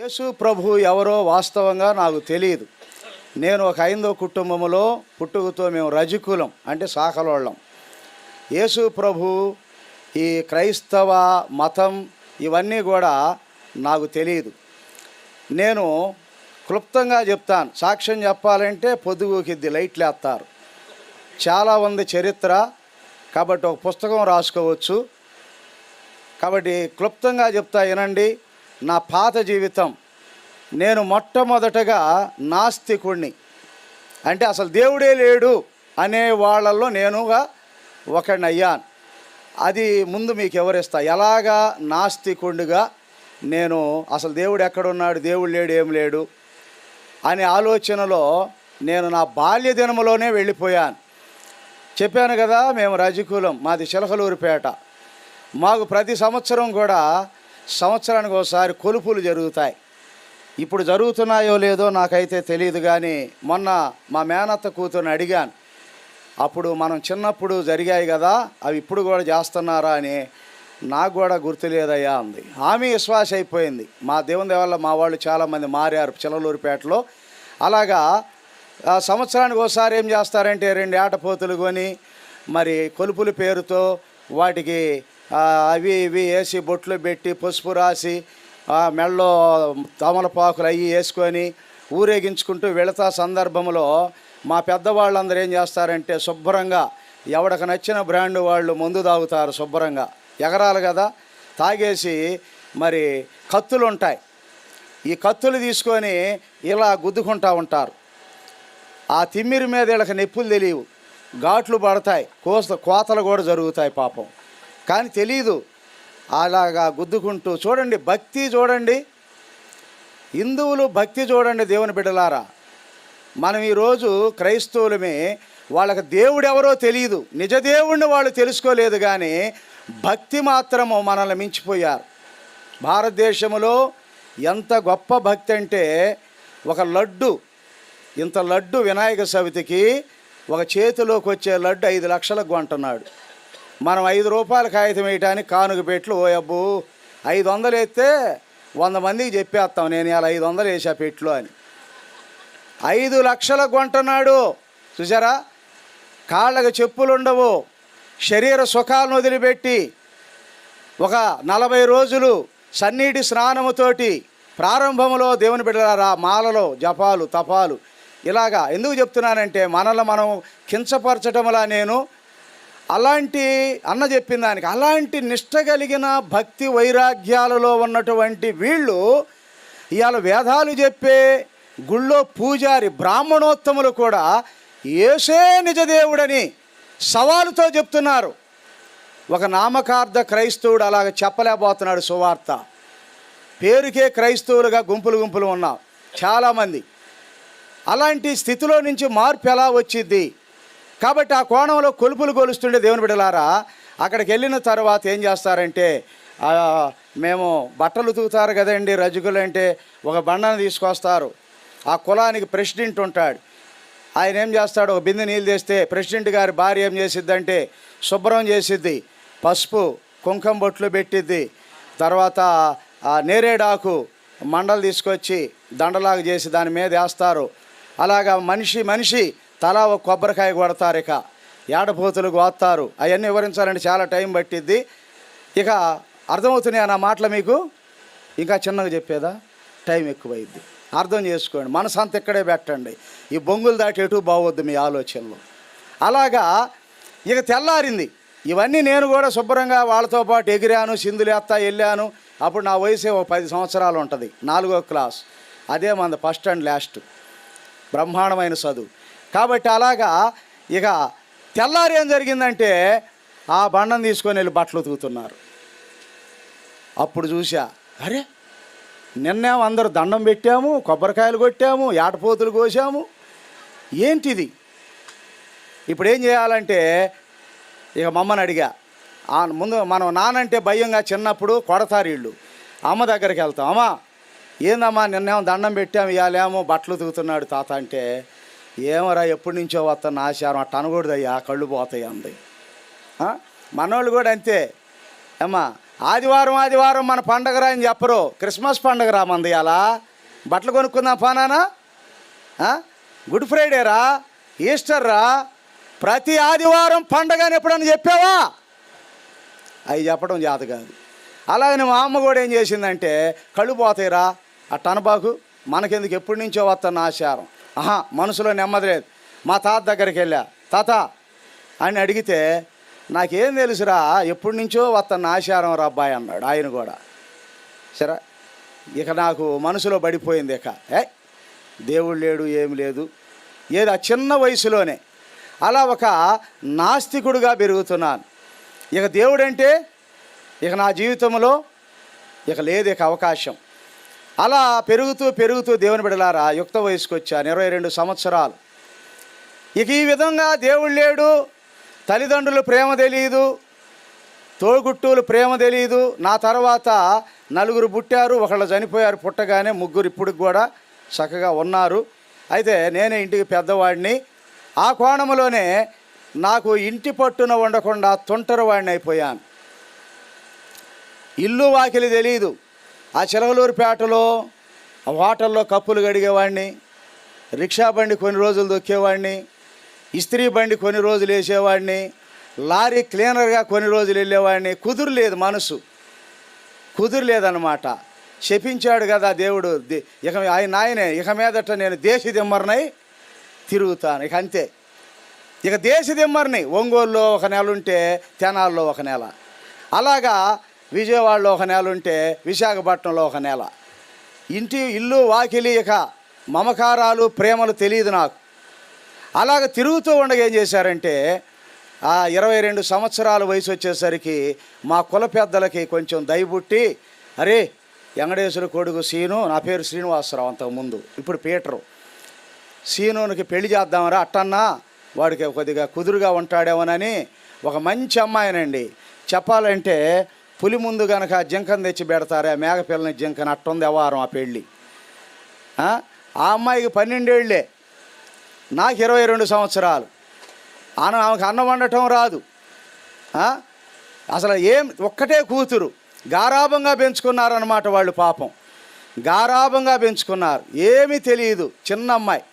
యేసు ప్రభు ఎవరో వాస్తవంగా నాకు తెలియదు. నేను ఒక హైందవ కుటుంబంలో పుట్టుకతో మేము రజకులం, అంటే శాఖలోళ్ళం. యేసు ప్రభు, ఈ క్రైస్తవ మతం ఇవన్నీ కూడా నాకు తెలియదు. నేను క్లుప్తంగా చెప్తాను. సాక్ష్యం చెప్పాలంటే పొద్దుగూకిద్ది, లైట్లు వేస్తారు. చాలా ఉంది చరిత్ర, కాబట్టి ఒక పుస్తకం రాసుకోవచ్చు. కాబట్టి క్లుప్తంగా చెప్తా వినండి. నా పాత జీవితం, నేను మొట్టమొదటగా నాస్తికుణ్ణి, అంటే అసలు దేవుడే లేడు అనే వాళ్ళల్లో నేనుగా ఒకడిని అయ్యాను. అది ముందు మీకు ఎవరిస్తా. ఎలాగా నాస్తికుడిగా నేను అసలు దేవుడు ఎక్కడున్నాడు, దేవుడు లేడు, ఏం లేడు అనే ఆలోచనలో నేను నా బాల్య దినములోనే వెళ్ళిపోయాను. చెప్పాను కదా, మేము రజకులం, మాది చిలకలూరిపేట. మాకు ప్రతి సంవత్సరం కూడా సంవత్సరానికి ఒకసారి కొలుపులు జరుగుతాయి. ఇప్పుడు జరుగుతున్నాయో లేదో నాకైతే తెలియదు, కానీ మొన్న మా మేనత్త కూతురుని అడిగాను. అప్పుడు మనం చిన్నప్పుడు జరిగాయి కదా, అవి ఇప్పుడు కూడా చేస్తున్నారా అని. నాకు కూడా గుర్తులేదయ్యా అంది. ఆమె విశ్వాస అయిపోయింది. మా దేవుని వల్ల మా వాళ్ళు చాలామంది మారారు చిలకలూరిపేటలో. అలాగా సంవత్సరానికి ఒకసారి ఏం చేస్తారంటే 2 ఏటపోతులు కొని మరి కొలుపుల పేరుతో వాటికి అవి ఇవి వేసి బొట్లు పెట్టి పసుపు రాసి మెళ్ళో తమలపాకులు అవి వేసుకొని ఊరేగించుకుంటూ వెళతా సందర్భంలో మా పెద్దవాళ్ళందరూ ఏం చేస్తారంటే శుభ్రంగా ఎవడికి నచ్చిన బ్రాండ్ వాళ్ళు మందు తాగుతారు. శుభ్రంగా ఎగరాలి కదా, తాగేసి మరి కత్తులు ఉంటాయి. ఈ కత్తులు తీసుకొని ఇలా గుద్దుకుంటూ ఉంటారు. ఆ తిమ్మిరి మీద వీళ్ళకి నొప్పులు తెలియవు, ఘాట్లు పడతాయి, కోతలు కూడా జరుగుతాయి పాపం, కానీ తెలీదు. అలాగా గుద్దుకుంటూ చూడండి, భక్తి చూడండి, హిందువులు భక్తి చూడండి. దేవుని బిడ్డలారా, మనం ఈరోజు క్రైస్తవులమే, వాళ్ళకి దేవుడు ఎవరో తెలియదు, నిజ దేవుణ్ణి వాళ్ళు తెలుసుకోలేదు, కానీ భక్తి మాత్రము మనల్ని మించిపోయారు. భారతదేశంలో ఎంత గొప్ప భక్తి అంటే, ఒక లడ్డు, ఇంత లడ్డు వినాయక చవితికి ఒక చేతిలోకి వచ్చే లడ్డు 5 లక్షలకు కొంటున్నాడు. మనం 5 రూపాయల కాగితం వేయటానికి కానుక పెట్లు, ఓ అబ్బు 500 వేస్తే 100 మందికి చెప్పేస్తాం నేను ఇలా 500 వేసా పెట్లు అని. 5 లక్షలకు కొంటున్నాడు. చూసారా, కాళ్ళకు చెప్పులు ఉండవు, శరీర సుఖాలను వదిలిపెట్టి ఒక 40 రోజులు సన్నీటి స్నానముతోటి ప్రారంభంలో దేవుని బిడ్డలారా మాలలో జపాలు తపాలు. ఇలాగా ఎందుకు చెప్తున్నానంటే, మనల్ని మనం కించపరచటంలా నేను అలాంటి అన్న చెప్పిన దానికి అలాంటి నిష్ట కలిగిన భక్తి వైరాగ్యాలలో ఉన్నటువంటి వీళ్ళు ఇవాళ వేదాలు చెప్పే గుళ్ళో పూజారి బ్రాహ్మణోత్తములు కూడా యేసే నిజదేవుడని సవాలుతో చెప్తున్నారు. ఒక నామకార్థ క్రైస్తవుడు అలాగ చెప్పలేకపోతున్నాడు సువార్త. పేరుకే క్రైస్తవులుగా గుంపులు గుంపులు ఉన్నాం చాలామంది. అలాంటి స్థితిలో నుంచి మార్పు ఎలా వచ్చింది? కాబట్టి ఆ కోణంలో కొలుపులు కొలుస్తుండే దేవుని బిడ్డలారా, అక్కడికి వెళ్ళిన తర్వాత ఏం చేస్తారంటే, మేము బట్టలు తూతారు కదండి రజకులు అంటే, ఒక బండను తీసుకొస్తారు. ఆ కులానికి ప్రెసిడెంట్ ఉంటాడు. ఆయన ఏం చేస్తాడు, ఒక బిందె నీళ్ళు తెస్తే ప్రెసిడెంట్ గారి భార్య ఏం చేసిద్దంటే శుభ్రం చేసిద్ది, పసుపు కుంకుమ బొట్లు పెట్టిద్ది, తర్వాత నేరేడాకు మండలు తీసుకొచ్చి దండలాగా చేసి దాని మీద వేస్తారు. అలాగా మనిషి తలా ఒక కొబ్బరికాయ కొడతారు. ఇక ఏడపోతులు కోస్తారు. అవన్నీ వివరించాలంటే చాలా టైం పట్టిద్ది. ఇక అర్థమవుతున్నాయి నా మాటలు మీకు? ఇంకా చిన్నగా చెప్పేదా? టైం ఎక్కువైద్ది. అర్థం చేసుకోండి, మనసంతా ఇక్కడే పెట్టండి. ఈ బొంగులు దాటి ఎటు బాగొద్దు మీ ఆలోచనలు. అలాగా ఇక తెల్లారింది. ఇవన్నీ నేను కూడా శుభ్రంగా వాళ్ళతో పాటు ఎగిరాను, సింధులేస్తా వెళ్ళాను. అప్పుడు నా వయసే ఒక 10 సంవత్సరాలు ఉంటుంది, 4వ క్లాస్. అదే మన ఫస్ట్ అండ్ లాస్ట్, బ్రహ్మాండమైన చదువు. కాబట్టి అలాగా ఇక తెల్లారి ఏం జరిగిందంటే, ఆ బండను తీసుకొని వెళ్ళి బట్టలు ఉతుకుతున్నారు. అప్పుడు చూసా, అరే నిన్నేమో అందరూ దండం పెట్టాము, కొబ్బరికాయలు కొట్టాము, ఏటపోతులు కోసాము, ఏంటిది? ఇప్పుడు ఏం చేయాలంటే ఇక మమ్మని అడిగా. ముందు మనం నానంటే భయంగా చిన్నప్పుడు కొడతారు వీళ్ళు. అమ్మ దగ్గరికి వెళ్తాం, అమ్మ ఏందమ్మా నిన్నేమో దండం పెట్టాము, ఇవాళేమో బట్టలు ఉతుకుతున్నాడు తాత అంటే, ఏమరా ఎప్పటి నుంచో వస్తాను ఆచారం, అట్ట అనకూడదయ్యా, కళ్ళు పోతాయి అంది. మనోళ్ళు కూడా అంతే, అమ్మా ఆదివారం ఆదివారం మన పండగరా అని చెప్పరు. క్రిస్మస్ పండగ రా మంది, అలా బట్టలు కొనుక్కుందాం పానానా, గుడ్ ఫ్రైడే రా, ఈస్టర్ రా, ప్రతి ఆదివారం పండగ అని ఎప్పుడన్నా చెప్పావా? అవి చెప్పడం చేత కాదు. అలాగని మా అమ్మ కూడా ఏం చేసిందంటే, కళ్ళు పోతాయిరా అట్ట అనబాకు, మనకెందుకు, ఎప్పటి నుంచో వస్తున్న ఆచారం. మనసులో నెమ్మది లేదు. మా తాత దగ్గరికి వెళ్ళా, తాత అని అడిగితే, నాకేం తెలుసురా, ఎప్పటి నుంచో వస్తున్న ఆచారం రా అబ్బాయి అన్నాడు ఆయన కూడా. సరే, ఇక నాకు మనసులో పడిపోయింది. ఇక దేవుడు లేడు, ఏమి లేదు, ఏదో ఆ చిన్న వయసులోనే అలా ఒక నాస్తికుడుగా పెరుగుతున్నాను. ఇక దేవుడంటే ఇక నా జీవితంలో ఇక లేదు ఇక అవకాశం. అలా పెరుగుతూ పెరుగుతూ దేవుని బిడ్డలారా యుక్త వయసుకు వచ్చాను, 22 సంవత్సరాలు. ఇక ఈ విధంగా దేవుడు లేడు, తల్లిదండ్రులు ప్రేమ తెలియదు, తోగుట్టువులు ప్రేమ తెలియదు. నా తర్వాత 4 పుట్టారు, ఒకళ్ళు చనిపోయారు పుట్టగానే, 3 ఇప్పటికి కూడా చక్కగా ఉన్నారు. అయితే నేనే ఇంటికి పెద్దవాడిని. ఆ కోణంలోనే నాకు ఇంటి పట్టున ఉండకుండా తుంటరివాడిని అయిపోయాను. ఇల్లు వాకిలి తెలియదు. ఆ చిలకలూరుపేటలో హోటల్లో కప్పులు కడిగేవాడిని, రిక్షా బండి కొన్ని రోజులు దొక్కేవాడిని, ఇస్త్రీ బండి కొన్ని రోజులు వేసేవాడిని, లారీ క్లీనర్గా కొన్ని రోజులు వెళ్ళేవాడిని. కుదురులేదు, మనసు కుదురులేదన్నమాట. శపించాడు కదా దేవుడు, ఇక ఆయనే ఇక మీదట నేను దేశ దిమ్మరినై తిరుగుతాను, ఇక అంతే. ఇక దేశ దిమ్మరిని ఒంగోలులో ఒక నెల ఉంటే తెనాల్లో ఒక నెల, అలాగా విజయవాడలో ఒక నెల ఉంటే విశాఖపట్నంలో ఒక నెల. ఇల్లు వాకిలి ఇక మమకారాలు ప్రేమలు తెలియదు నాకు. అలాగ తిరుగుతూ ఉండగా ఏం చేశారంటే, ఆ 22 సంవత్సరాల వయసు వచ్చేసరికి మా కుల పెద్దలకి కొంచెం దయబుట్టి, అరే వెంకటేశ్వర కొడుకు సీను, నా పేరు శ్రీనివాసరావు అంతకుముందు, ఇప్పుడు పీటరు, సీనునికి పెళ్లి చేద్దామరా, అట్టన్నా వాడికి కొద్దిగా కుదురుగా ఉంటాడేమోనని ఒక మంచి అమ్మాయినండి. చెప్పాలంటే పులి ముందు కనుక జింకను తెచ్చి పెడతారే, మేకపిల్లని జింకను, అట్టుంది వ్యవహారం ఆ పెళ్ళి. ఆ అమ్మాయికి 12 ఏళ్ళే, నాకు 22 సంవత్సరాలు. ఆమెకు అన్నం వండటం రాదు. అసలు ఒక్కటే కూతురు, గారాబంగా పెంచుకున్నారన్నమాట వాళ్ళు. పాపం గారాబంగా పెంచుకున్నారు, ఏమీ తెలియదు. చిన్న అమ్మాయి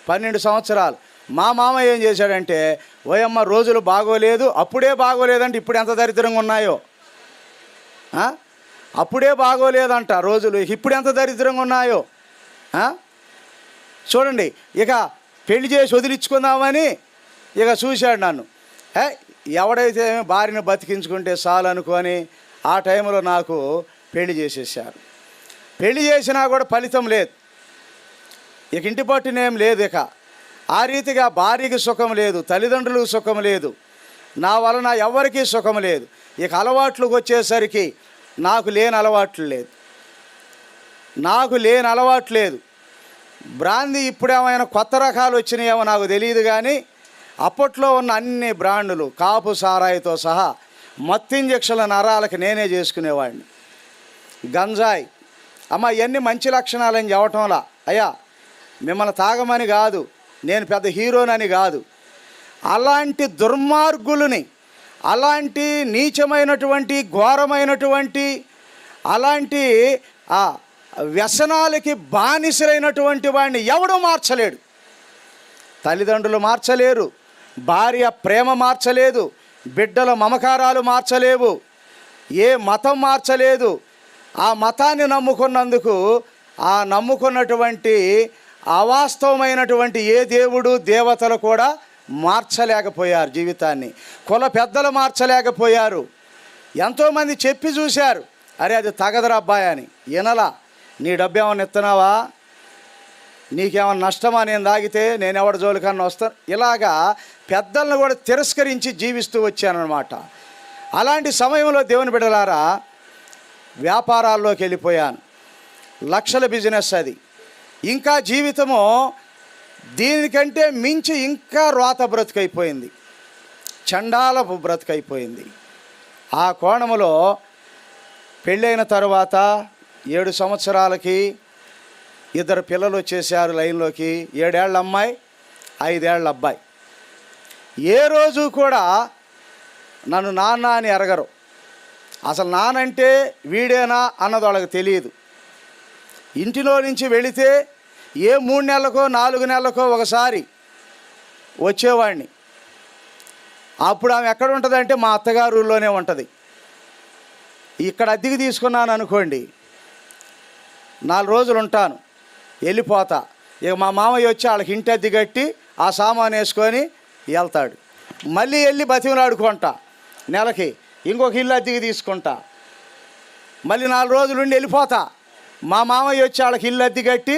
12 సంవత్సరాలు. మా మామ ఏం చేశాడంటే, ఓయమ్మ రోజులు బాగోలేదు, అప్పుడే బాగోలేదంటే ఇప్పుడు ఎంత దరిద్రంగా ఉన్నాయో, అప్పుడే బాగోలేదంట రోజులు, ఇప్పుడు ఎంత దరిద్రంగా ఉన్నాయో చూడండి. ఇక పెళ్లి చేసి వదిలించుకుందామని ఇక చూశాడు నన్ను. ఎవడైతే భార్యను బతికించుకుంటే చాలు అనుకొని ఆ టైంలో నాకు పెళ్లి చేసేసారు. పెళ్లి చేసినా కూడా ఫలితం లేదు. ఇక ఇంటి పట్టునేం లేదు. ఇక ఆ రీతిగా భార్యకి సుఖం లేదు, తల్లిదండ్రులకు సుఖం లేదు, నా వలన ఎవరికీ సుఖం లేదు. ఇక అలవాట్లకు వచ్చేసరికి నాకు లేని అలవాటు లేదు. బ్రాందీ ఇప్పుడేమైనా కొత్త రకాలు వచ్చినాయేమో నాకు తెలియదు, కానీ అప్పట్లో ఉన్న అన్ని బ్రాండులు కాపు సారాయితో సహా మత్తు ఇంజక్షన్ల నరాలకి నేనే చేసుకునేవాడిని. గంజాయి, అమ్మ ఇవన్నీ మంచి లక్షణాలని చెప్పటంలా, అయ్యా మిమ్మల్ని తాగమని కాదు, నేను పెద్ద హీరోనని కాదు. అలాంటి దుర్మార్గులని, అలాంటి నీచమైనటువంటి ఘోరమైనటువంటి అలాంటి వ్యసనాలకి బానిసలైనటువంటి వాడిని ఎవడూ మార్చలేడు. తల్లిదండ్రులు మార్చలేరు, భార్య ప్రేమ మార్చలేదు, బిడ్డల మమకారాలు మార్చలేవు, ఏ మతం మార్చలేదు. ఆ మతాన్ని నమ్ముకున్నందుకు ఆ నమ్ముకున్నటువంటి అవాస్తవమైనటువంటి ఏ దేవుడు దేవతలు కూడా మార్చలేకపోయారు జీవితాన్ని. కుల పెద్దలు మార్చలేకపోయారు. ఎంతోమంది చెప్పి చూశారు, అరే అది తగదరా అబ్బాయి అని. వినలా. నీ డబ్బు ఏమన్నా ఇస్తున్నావా, నీకేమన్నా నష్టమా, నేను తాగితే నేను ఎవరి జోలికన్నా వస్తాను. ఇలాగా పెద్దలను కూడా తిరస్కరించి జీవిస్తూ వచ్చానన్నమాట. అలాంటి సమయంలో దేవుని బిడ్డలారా వ్యాపారాల్లోకి వెళ్ళిపోయాను. లక్షల బిజినెస్ అది. ఇంకా జీవితము దీనికంటే మించి ఇంకా రోత బ్రతుకైపోయింది, చండాలపు బ్రతుకైపోయింది. ఆ కోణములో పెళ్ళైన తర్వాత 7 సంవత్సరాలకి 2 పిల్లలు వచ్చేసారు లైన్లోకి. 7 ఏళ్ళ అమ్మాయి, 5 ఏళ్ళ అబ్బాయి. ఏ రోజు కూడా నన్ను నాన్న అని అరగరు. అసలు నానంటే వీడేనా అన్నది వాళ్ళకి తెలియదు. ఇంటిలో నుంచి వెళితే ఏ 3 నెలలకో 4 నెలలకో ఒకసారి వచ్చేవాడిని. అప్పుడు ఆమె ఎక్కడ ఉంటుందంటే మా అత్తగారు ఊళ్ళోనే ఉంటుంది. ఇక్కడ అద్దెకి తీసుకున్నాను అనుకోండి, 4 రోజులు ఉంటాను, వెళ్ళిపోతా. ఇక మా మామయ్య వచ్చి వాళ్ళకి ఇంటి అద్దె కట్టి ఆ సామాను వేసుకొని వెళ్తాడు. మళ్ళీ వెళ్ళి బతిమలాడుకుంటా, నెలకి ఇంకొక ఇల్లు అద్దెకి తీసుకుంటా, మళ్ళీ 4 రోజులు ఉండి వెళ్ళిపోతా. మా మామయ్య వచ్చి వాళ్ళకి ఇల్లు అద్దె కట్టి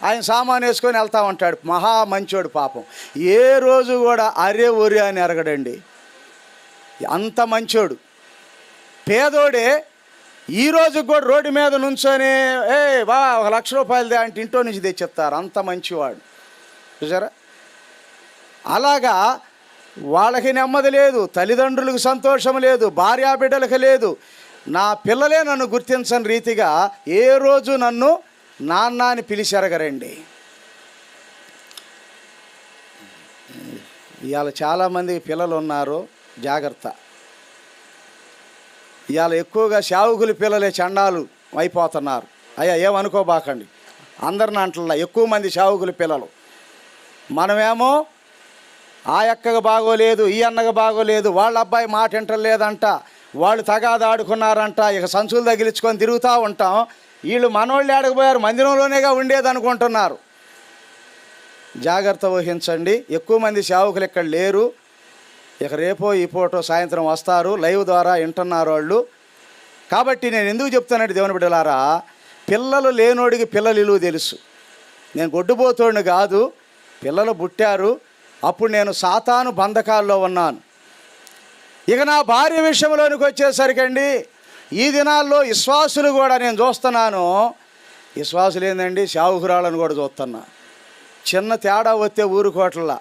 ఆయన సామాను వేసుకొని వెళ్తా ఉంటాడు. మహా మంచోడు పాపం. ఏ రోజు కూడా అరే ఒరే అని ఎరగడండి, అంత మంచోడు. పేదోడే ఈ రోజు కూడా రోడ్డు మీద నుంచొని బా 1 లక్ష రూపాయలదే అంటే ఇంట్లో నుంచి తెచ్చిస్తారు. అంత మంచివాడు చూసారా. అలాగా వాళ్ళకి నెమ్మది లేదు, తల్లిదండ్రులకు సంతోషం లేదు, భార్యాబిడ్డలకు లేదు. నా పిల్లలే నన్ను గుర్తించని రీతిగా ఏ రోజు నన్ను నాన్న అని పిలిచెరగరండి. ఇవాళ చాలామంది పిల్లలు ఉన్నారు, జాగ్రత్త. ఇవాళ ఎక్కువగా సేవకుల పిల్లలే చండాలు అయిపోతున్నారు. అయ్యా ఏమనుకోబాకండి, అందరిని అంటలా, ఎక్కువ మంది సేవకుల పిల్లలు. మనమేమో ఆ అక్కగా బాగోలేదు, ఈ అన్నగా బాగోలేదు, వాళ్ళ అబ్బాయి మాట వింటలేదంట, వాళ్ళు తగాద ఆడుకున్నారంట, ఇక సంచులు తగిలించుకొని తిరుగుతూ ఉంటాం. వీళ్ళు మనోళ్ళు ఆడకపోయారు, మందిరంలోనేగా ఉండేది అనుకుంటున్నారు. జాగ్రత్త వహించండి. ఎక్కువ మంది సేవకులు ఇక్కడ లేరు. ఇక రేపో ఈ పూటో సాయంత్రం వస్తారు, లైవ్ ద్వారా వింటున్నారు వాళ్ళు. కాబట్టి నేను ఎందుకు చెప్తానంటే దేవుని బిడ్డలారా, పిల్లలు లేనోడికి పిల్లల విలువ తెలుసు. నేను గొడ్డుపోతోడిని కాదు, పిల్లలు పుట్టారు. అప్పుడు నేను సాతాను బంధకాల్లో ఉన్నాను. ఇక నా భార్య విషయంలోనికి వచ్చేసరికి అండి, ఈ దినాల్లో విశ్వాసులు కూడా నేను చూస్తున్నాను. విశ్వాసులు ఏందండి, సేవకురాలను కూడా చూస్తున్నా. చిన్న తేడా వస్తే ఊరుకోవట్లా,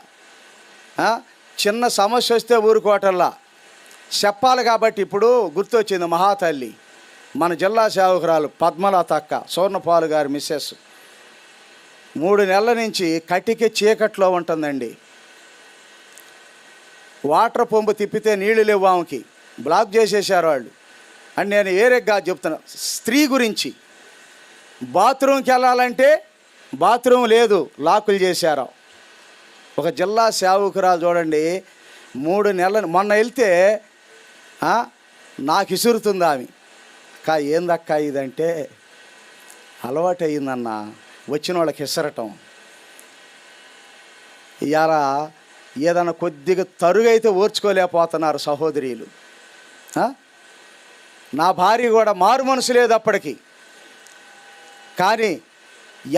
చిన్న సమస్య వస్తే ఊరుకోవటల్లా. చెప్పాలి కాబట్టి ఇప్పుడు గుర్తొచ్చింది మహాతల్లి, మన జిల్లా సేవకురాలు పద్మలత అక్క, సూర్ణపాలు గారి మిస్సెస్. 3 నెలల నుంచి కటికి చీకట్లో ఉంటుందండి. వాటర్ పంపు తిప్పితే నీళ్లు లేవు, ఆమెకి బ్లాక్ చేసేసారు వాళ్ళు. అని నేను వేరేగా చెప్తున్నా. స్త్రీ గురించి బాత్రూమ్కి వెళ్ళాలంటే బాత్రూమ్ లేదు, లాకులు చేశారు. ఒక జిల్లా సేవకురాలు చూడండి, 3 నెలలు. మొన్న వెళ్తే నాకు ఇసురుతుంది ఆమె. ఏందక్క ఇదంటే, అలవాటు అయ్యిందన్న వచ్చిన వాళ్ళకి ఇసరటం. ఇవాళ ఏదైనా కొద్దిగా తరుగైతే ఓర్చుకోలేకపోతున్నారు సహోదరీలు. నా భార్య కూడా మారు మనసు లేదు అప్పటికి. కానీ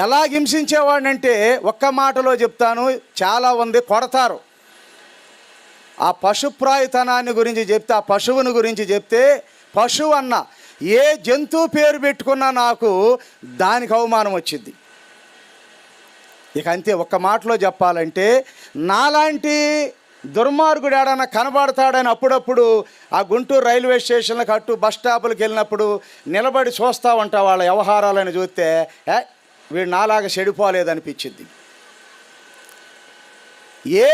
ఎలా హింసించేవాడినంటే ఒక్క మాటలో చెప్తాను, చాలా ఉంది, కొడతారు. ఆ పశుప్రాయతనాన్ని గురించి చెప్తే, ఆ పశువుని గురించి చెప్తే, పశువు అన్న ఏ జంతువు పేరు పెట్టుకున్నా నాకు దానికి అవమానం వచ్చింది. ఇక అంతే. ఒక్క మాటలో చెప్పాలంటే, నాలాంటి దుర్మార్గుడు ఏడన్నా కనబడతాడని అప్పుడప్పుడు ఆ గుంటూరు రైల్వే స్టేషన్లకు అటు బస్ స్టాపులకు వెళ్ళినప్పుడు నిలబడి చూస్తూ ఉంటా. వాళ్ళ వ్యవహారాలను చూస్తే వీడు నాలాగా చెడిపోలేదనిపించింది. ఏ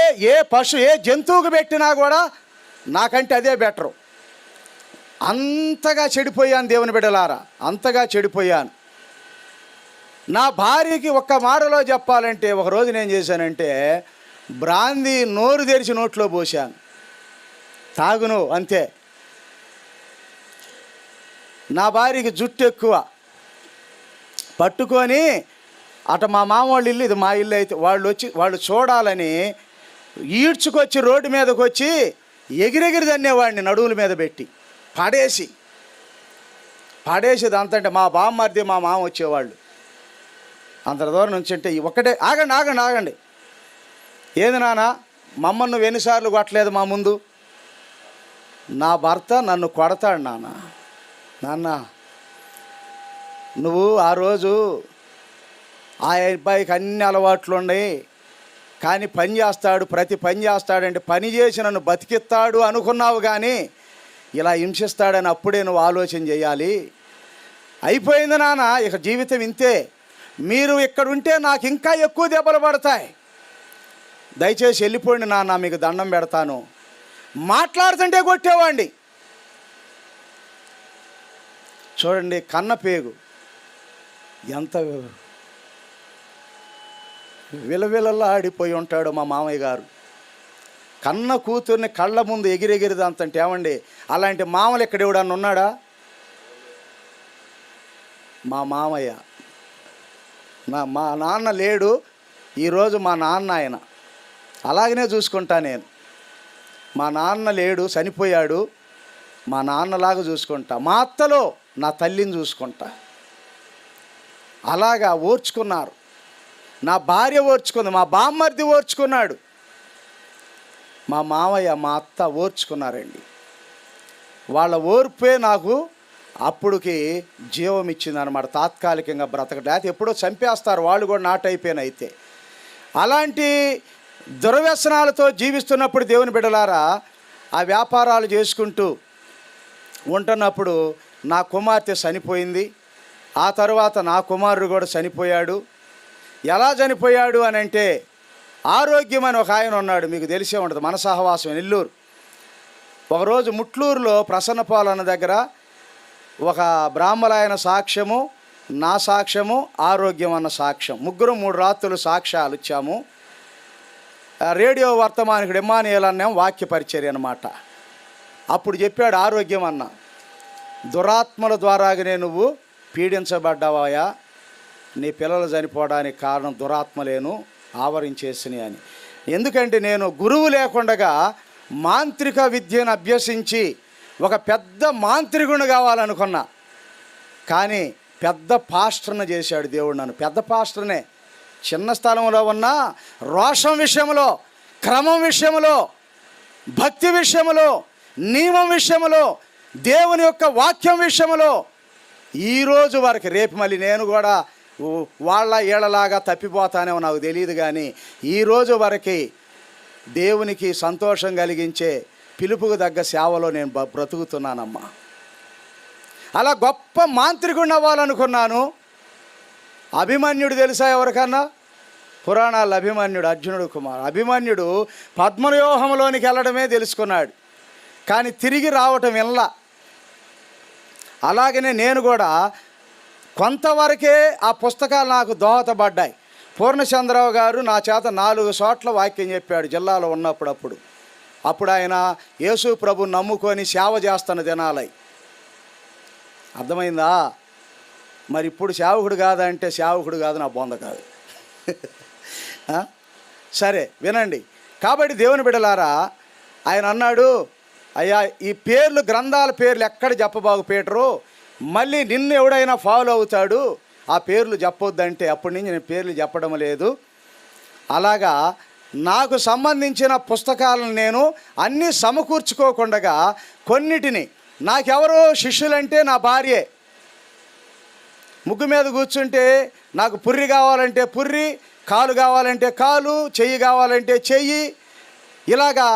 జంతువుకు పెట్టినా కూడా నాకంటే అదే బెటరు. అంతగా చెడిపోయాను దేవుని బిడ్డలారా, అంతగా చెడిపోయాను. నా భార్యకి ఒక్క మాటలో చెప్పాలంటే, ఒకరోజు నేను చేశానంటే, బ్రాందీ నోరు తెరిచి నోట్లో పోసాను. తాగును అంతే. నా భార్యకి జుట్టు ఎక్కువ, పట్టుకొని అటు మా మామ వాళ్ళ ఇల్లు, ఇది మా ఇల్లు అయితే, వాళ్ళు చూడాలని ఈడ్చుకొచ్చి రోడ్డు మీదకి వచ్చి ఎగిరెగిరి తన్నేవాడిని నడువుల మీద పెట్టి పడేసేది. అంతంటే మా బామ్మర్ది మా మామ వచ్చేవాళ్ళు. అంత దూరం నుంచి అంటే ఒకటే, ఆగండి ఏంది నాన్న, మమ్మల్ని నువ్వు ఎన్నిసార్లు కొట్టలేదు మా ముందు? నా భర్త నన్ను కొడతాడు. నాన్న నువ్వు ఆ రోజు ఆ అబ్బాయికి అన్ని అలవాట్లు ఉన్నాయి, కానీ పని చేస్తాడు, ప్రతి పని చేస్తాడంటే పని చేసి నన్ను బతికిస్తాడు అనుకున్నావు, కానీ ఇలా హింసిస్తాడని అప్పుడే నువ్వు ఆలోచన చేయాలి. అయిపోయింది నాన్న, ఇక జీవితం ఇంతే. మీరు ఇక్కడ ఉంటే నాకు ఇంకా ఎక్కువ దెబ్బలు పడతాయి. దయచేసి వెళ్ళిపోండి నాన్న, మీకు దండం పెడతాను. మాట్లాడుతుంటే కొట్టేవాడిని. చూడండి, కన్నపేగు ఎంత విలవిలలాడిపోయి ఉంటాడు మా మామయ్య గారు. కన్న కూతుర్ని కళ్ళ ముందు ఎగిరెగిరిదంతంటే ఏమండి, అలాంటి మామలు ఇక్కడ ఎవడన్నా ఉన్నాడా? మా మామయ్య. మా నాన్న లేడు ఈరోజు, మా నాన్న ఆయన అలాగనే చూసుకుంటా నేను. మా నాన్న లేడు, చనిపోయాడు, మా నాన్నలాగా చూసుకుంటా. మా అత్తలో నా తల్లిని చూసుకుంటా. అలాగా ఓర్చుకున్నారు. నా భార్య ఓర్చుకుంది, మా బామ్మర్ది ఓర్చుకున్నాడు, మా మామయ్య మా అత్త ఓర్చుకున్నారండి. వాళ్ళ ఓర్పే నాకు అప్పుడుకి జీవం ఇచ్చిందనమాట. తాత్కాలికంగా బ్రతకడం, అయితే ఎప్పుడో చంపేస్తారు వాళ్ళు కూడా నాటైపోయిన. అయితే అలాంటి దుర్వ్యసనాలతో జీవిస్తున్నప్పుడు దేవుని బిడ్డలారా, ఆ వ్యాపారాలు చేసుకుంటూ ఉంటున్నప్పుడు నా కుమార్తె చనిపోయింది. ఆ తర్వాత నా కుమారుడు కూడా చనిపోయాడు. ఎలా చనిపోయాడు అని అంటే, ఆరోగ్యం అని ఒక ఆయన ఉన్నాడు, మీకు తెలిసే ఉంటుంది, మన సహవాసం నెల్లూరు. ఒకరోజు ముట్లూరులో ప్రసన్నపాలన దగ్గర ఒక బ్రాహ్మణాయన సాక్ష్యము, నా సాక్ష్యము, ఆరోగ్యం అన్న సాక్ష్యం, ముగ్గురు 3 రాత్రులు సాక్ష్యాలు ఇచ్చాము. రేడియో వర్తమానికుడు ఇమ్మానుయేల్ అన్నేమో వాక్య పరిచర్య అనమాట. అప్పుడు చెప్పాడు ఆరోగ్యం అన్న, దురాత్మల ద్వారాగానే నువ్వు పీడించబడ్డావా, నీ పిల్లలు చనిపోవడానికి కారణం దురాత్మలేను ఆవరించేసినాయి అని. ఎందుకంటే నేను గురువు లేకుండగా మాంత్రిక విద్యను అభ్యసించి ఒక పెద్ద మాంత్రికుని కావాలనుకున్నా, కానీ పెద్ద పాస్టర్ని చేశాడు దేవుడు నన్ను. పెద్ద పాస్టర్నే, చిన్న స్థలంలో ఉన్న రోషం విషయంలో, క్రమం విషయంలో, భక్తి విషయంలో, నియమం విషయంలో, దేవుని యొక్క వాక్యం విషయంలో ఈరోజు వరకు, రేపు మళ్ళీ నేను కూడా వాళ్ళ ఏళ్ళలాగా తప్పిపోతానేమో నాకు తెలియదు, కానీ ఈరోజు వరకు దేవునికి సంతోషం కలిగించే పిలుపుకు తగ్గ సేవలో నేను బ్రతుకుతున్నానమ్మా. అలా గొప్ప మాంత్రికుడిని అవ్వాలనుకున్నాను. అభిమన్యుడు తెలుసా ఎవరికన్నా? పురాణాలు అభిమన్యుడు, అర్జునుడు కుమారు అభిమన్యుడు పద్మవ్యూహంలోనికి వెళ్ళడమే తెలుసుకున్నాడు, కానీ తిరిగి రావటం వెళ్ళా. అలాగనే నేను కూడా కొంతవరకే ఆ పుస్తకాలు నాకు దోహదపడ్డాయి. పూర్ణచంద్రరావు గారు నా చేత 4 చోట్ల వాక్యం చెప్పాడు జిల్లాలో ఉన్నప్పుడు. అప్పుడు ఆయన యేసు ప్రభు నమ్ముకొని సేవ చేస్తున్న దినాలై. అర్థమైందా? మరి ఇప్పుడు సేవకుడు కాదంటే సేవకుడు కాదు, నా బొంద కాదు. సరే వినండి. కాబట్టి దేవుని బిడ్డలారా, ఆయన అన్నాడు, అయ్యా ఈ పేర్లు, గ్రంథాల పేర్లు ఎక్కడ చెప్పబాగు పీటరు, మళ్ళీ నిన్ను ఎవడైనా ఫాలో అవుతాడు, ఆ పేర్లు చెప్పొద్దంటే అప్పటి నుంచి నేను పేర్లు చెప్పడం లేదు. అలాగా నాకు సంబంధించిన పుస్తకాలను నేను అన్నీ సమకూర్చుకోకుండా కొన్నిటిని, నాకెవరో శిష్యులంటే నా భార్యే. ముగ్గు మీద కూర్చుంటే నాకు పుర్రి కావాలంటే పుర్రి, కాలు కావాలంటే కాలు, చెయ్యి కావాలంటే చెయ్యి. ఇలాగా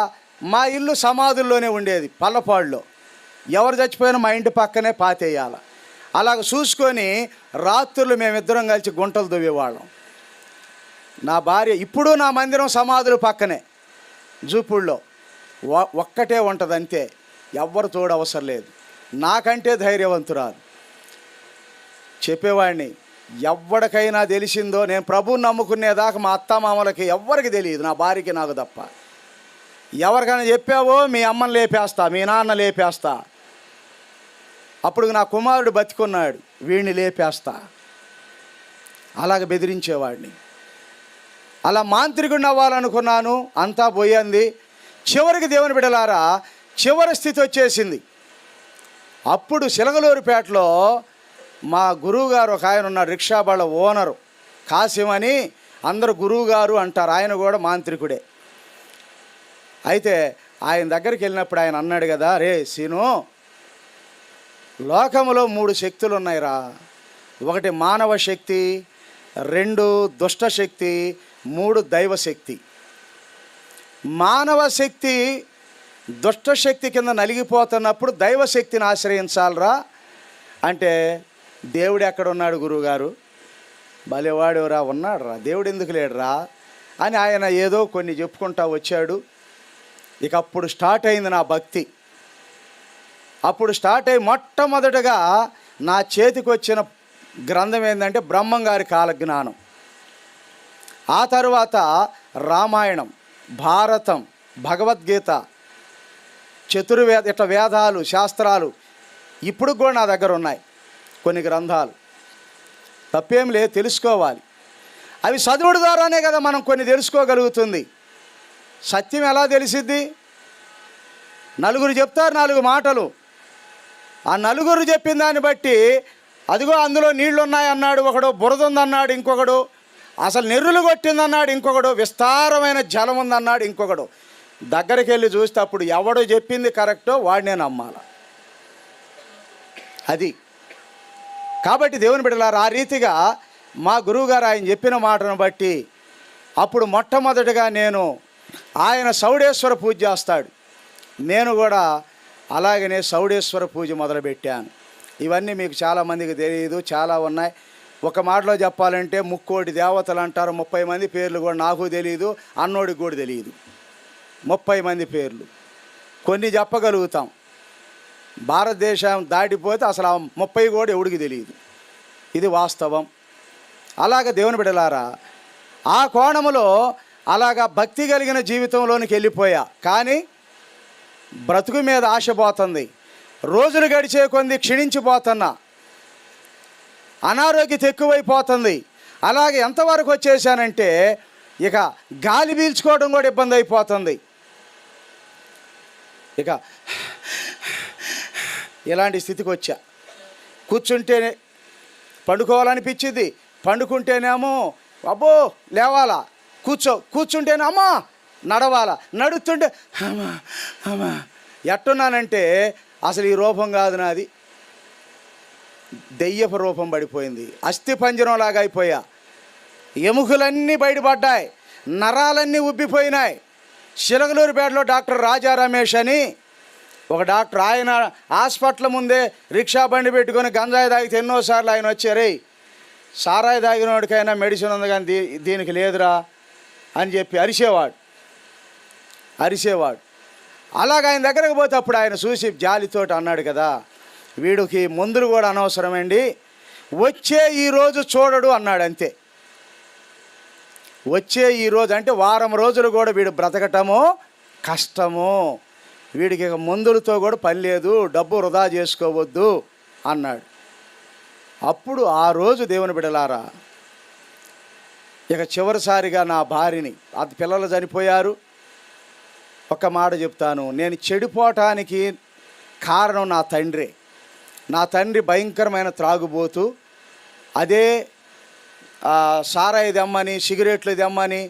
మా ఇల్లు సమాధుల్లోనే ఉండేది, పల్లపాడులో. ఎవరు చచ్చిపోయినా మా ఇంటి పక్కనే పాతేయాల. అలాగ చూసుకొని రాత్రులు మేమిద్దరం కలిసి గుంటలు దువ్వేవాళ్ళం. నా భార్య ఇప్పుడు నా మందిరం సమాధుల పక్కనే జూపుల్లో ఒక్కటే ఉంటుంది అంతే, ఎవ్వరు తోడు అవసరం లేదు. నాకంటే ధైర్యవంతురాలు. చెప్పేవాడిని, ఎవరికైనా తెలిసిందో, నేను ప్రభువుని నమ్ముకునేదాకా మా అత్తమామలకి ఎవ్వరికి తెలియదు, నా భార్యకి నాకు తప్ప. ఎవరికైనా చెప్పావో మీ అమ్మని లేపేస్తా, మీ నాన్న లేపేస్తా. అప్పుడు నా కుమారుడు బతికున్నాడు, వీడిని లేపేస్తా. అలాగ బెదిరించేవాడిని. అలా మాంత్రికుడిని అవ్వాలనుకున్నాను, అంతా పోయింది. చివరికి దేవుని బిడ్డలారా, చివరి స్థితి వచ్చేసింది. అప్పుడు సిలగలూరుపేటలో మా గురువుగారు ఒక ఆయన ఉన్నాడు, రిక్షా బళ్ళ ఓనరు, కాసిం అని, అందరూ గురువుగారు అంటారు, ఆయన కూడా మాంత్రికుడే. అయితే ఆయన దగ్గరికి వెళ్ళినప్పుడు ఆయన అన్నాడు కదా, రే సీను, లోకములో 3 శక్తులు ఉన్నాయిరా. 1 మానవ శక్తి, 2 దుష్ట శక్తి, 3 దైవశక్తి. మానవ శక్తి దుష్టశక్తి కింద నలిగిపోతున్నప్పుడు దైవశక్తిని ఆశ్రయించాలరా అంటే, దేవుడు ఎక్కడున్నాడు గురువుగారు, భలేవాడురా, ఉన్నాడు రా, దేవుడు ఎందుకు లేడురా అని ఆయన ఏదో కొన్ని చెప్పుకుంటా వచ్చాడు. ఇక అప్పుడు స్టార్ట్ అయింది నా భక్తి. అప్పుడు స్టార్ట్ అయ్యి మొట్టమొదటగా నా చేతికి వచ్చిన గ్రంథం ఏంటంటే బ్రహ్మంగారి కాలజ్ఞానం, ఆ తరువాత రామాయణం, భారతం, భగవద్గీత, చతుర్వేద, ఇట్లా వేదాలు, శాస్త్రాలు ఇప్పుడు కూడా నా దగ్గర ఉన్నాయి కొన్ని గ్రంథాలు. తప్పేం లేదు, తెలుసుకోవాలి. అవి చదువుడు ద్వారానే కదా మనం కొన్ని తెలుసుకోగలుగుతుంది. సత్యం ఎలా తెలిసిద్ది? నలుగురు చెప్తారు 4 మాటలు, ఆ నలుగురు చెప్పిన దాన్ని బట్టి అదిగో అందులో నీళ్లు ఉన్నాయి అన్నాడు ఒకడు, బురద ఉందన్నాడు ఇంకొకడు, అసలు నెర్రులు కొట్టిందన్నాడు ఇంకొకడు, విస్తారమైన జలం ఉందన్నాడు ఇంకొకడు. దగ్గరికి వెళ్ళి చూస్తే అప్పుడు ఎవడో చెప్పింది కరెక్టో వాడినే నమ్మాలి. అది కాబట్టి దేవుని బిడ్డలారా, ఆ రీతిగా మా గురువుగారు ఆయన చెప్పిన మాటను బట్టి అప్పుడు మొట్టమొదటిగా ఆయన చౌడేశ్వర పూజ చేస్తాడు, నేను కూడా అలాగనే చౌడేశ్వర పూజ మొదలుపెట్టాను. ఇవన్నీ మీకు చాలామందికి తెలియదు, చాలా ఉన్నాయి. ఒక మాటలో చెప్పాలంటే 3 కోటి దేవతలు అంటారు. 30 మంది పేర్లు కూడా నాకు తెలియదు, అన్నోడికి కూడా తెలియదు. 30 మంది పేర్లు కొన్ని చెప్పగలుగుతాం. భారతదేశం దాటిపోతే అసలు ఆ 30 కూడా ఎవడికి తెలియదు. ఇది వాస్తవం. అలాగ దేవుని బిడ్డలారా, ఆ కోణములో అలాగా భక్తి కలిగిన జీవితంలోనికి వెళ్ళిపోయా. కానీ బ్రతుకు మీద ఆశ పోతుంది, రోజులు గడిచే కొంది క్షీణించిపోతున్నా, అనారోగ్యత ఎక్కువైపోతుంది. అలాగే ఎంతవరకు వచ్చేసానంటే ఇక గాలి పీల్చుకోవడం కూడా ఇబ్బంది అయిపోతుంది. ఇక ఇలాంటి స్థితికి వచ్చా. కూర్చుంటేనే పండుకోవాలనిపించింది, పండుకుంటేనేమో అబ్బో లేవాలా, కూర్చుంటేనే అమ్మా నడవాలా, నడుస్తుంటే అమ్మా అమ్మా. ఎట్టున్నానంటే అసలు ఈ రూపం కాదు నాది, దెయ్యపు రూపం పడిపోయింది, అస్థి పంజరంలాగా అయిపోయా. ఎముకలన్నీ బయటపడ్డాయి, నరాలన్నీ ఉబ్బిపోయినాయి. చిలకలూరుపేటలో డాక్టర్ రాజా రమేష్ అని ఒక డాక్టర్, ఆయన హాస్పిటల్ ముందే రిక్షా బండి పెట్టుకొని గంజాయి తాగితే ఎన్నోసార్లు ఆయన వచ్చారే, సారాయి తాగినోడికైనా మెడిసిన్ ఉంది కానీ దీనికి లేదురా అని చెప్పి అరిసేవాడు. అలాగ ఆయన దగ్గరకు పోతే అప్పుడు ఆయన చూసి జాలితోటి అన్నాడు కదా, వీడికి మందులు కూడా అనవసరమండి, వచ్చే ఈరోజు చూడడు అన్నాడు. అంతే, వచ్చే ఈరోజు అంటే వారం రోజులు కూడా వీడు బ్రతకటము కష్టము, వీడికి ఇక మందులతో కూడా పని లేదు, డబ్బు వృధా చేసుకోవద్దు అన్నాడు. అప్పుడు ఆ రోజు దేవుని బిడ్డలారా, ఇక చివరిసారిగా నా భార్యని, అది పిల్లలు చనిపోయారు. ఒక్క మాట చెప్తాను, నేను చెడిపోవటానికి కారణం నా తండ్రి. నా తండ్రి భయంకరమైన త్రాగుబోతు. అదే సారాయి దమ్మని, సిగరెట్లు దమ్మని,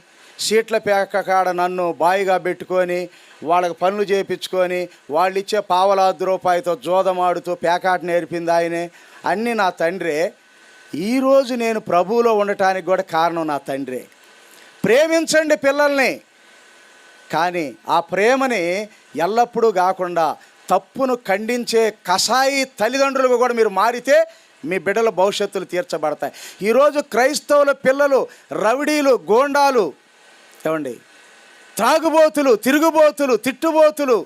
సీట్ల పేక కాడ నన్ను బాయిగా పెట్టుకొని వాళ్ళకి పనులు చేయించుకొని వాళ్ళు ఇచ్చే ₹1 జోదమాడుతూ పేకాట నేర్పింది ఆయనే. అన్నీ నా తండ్రే. ఈరోజు నేను ప్రభువులో ఉండటానికి కూడా కారణం నా తండ్రే. ప్రేమించండి పిల్లల్ని, కానీ ఆ ప్రేమని ఎల్లప్పుడూ కాకుండా తప్పును ఖండించే కసాయి తల్లిదండ్రులకు కూడా మీరు మారితే మీ బిడ్డల భవిష్యత్తులు తీర్చబడతాయి. ఈరోజు క్రైస్తవుల పిల్లలు రౌడీలు, గోండాలు, ఏమండి, త్రాగుబోతులు, తిరుగుబోతులు, తిట్టుబోతులు,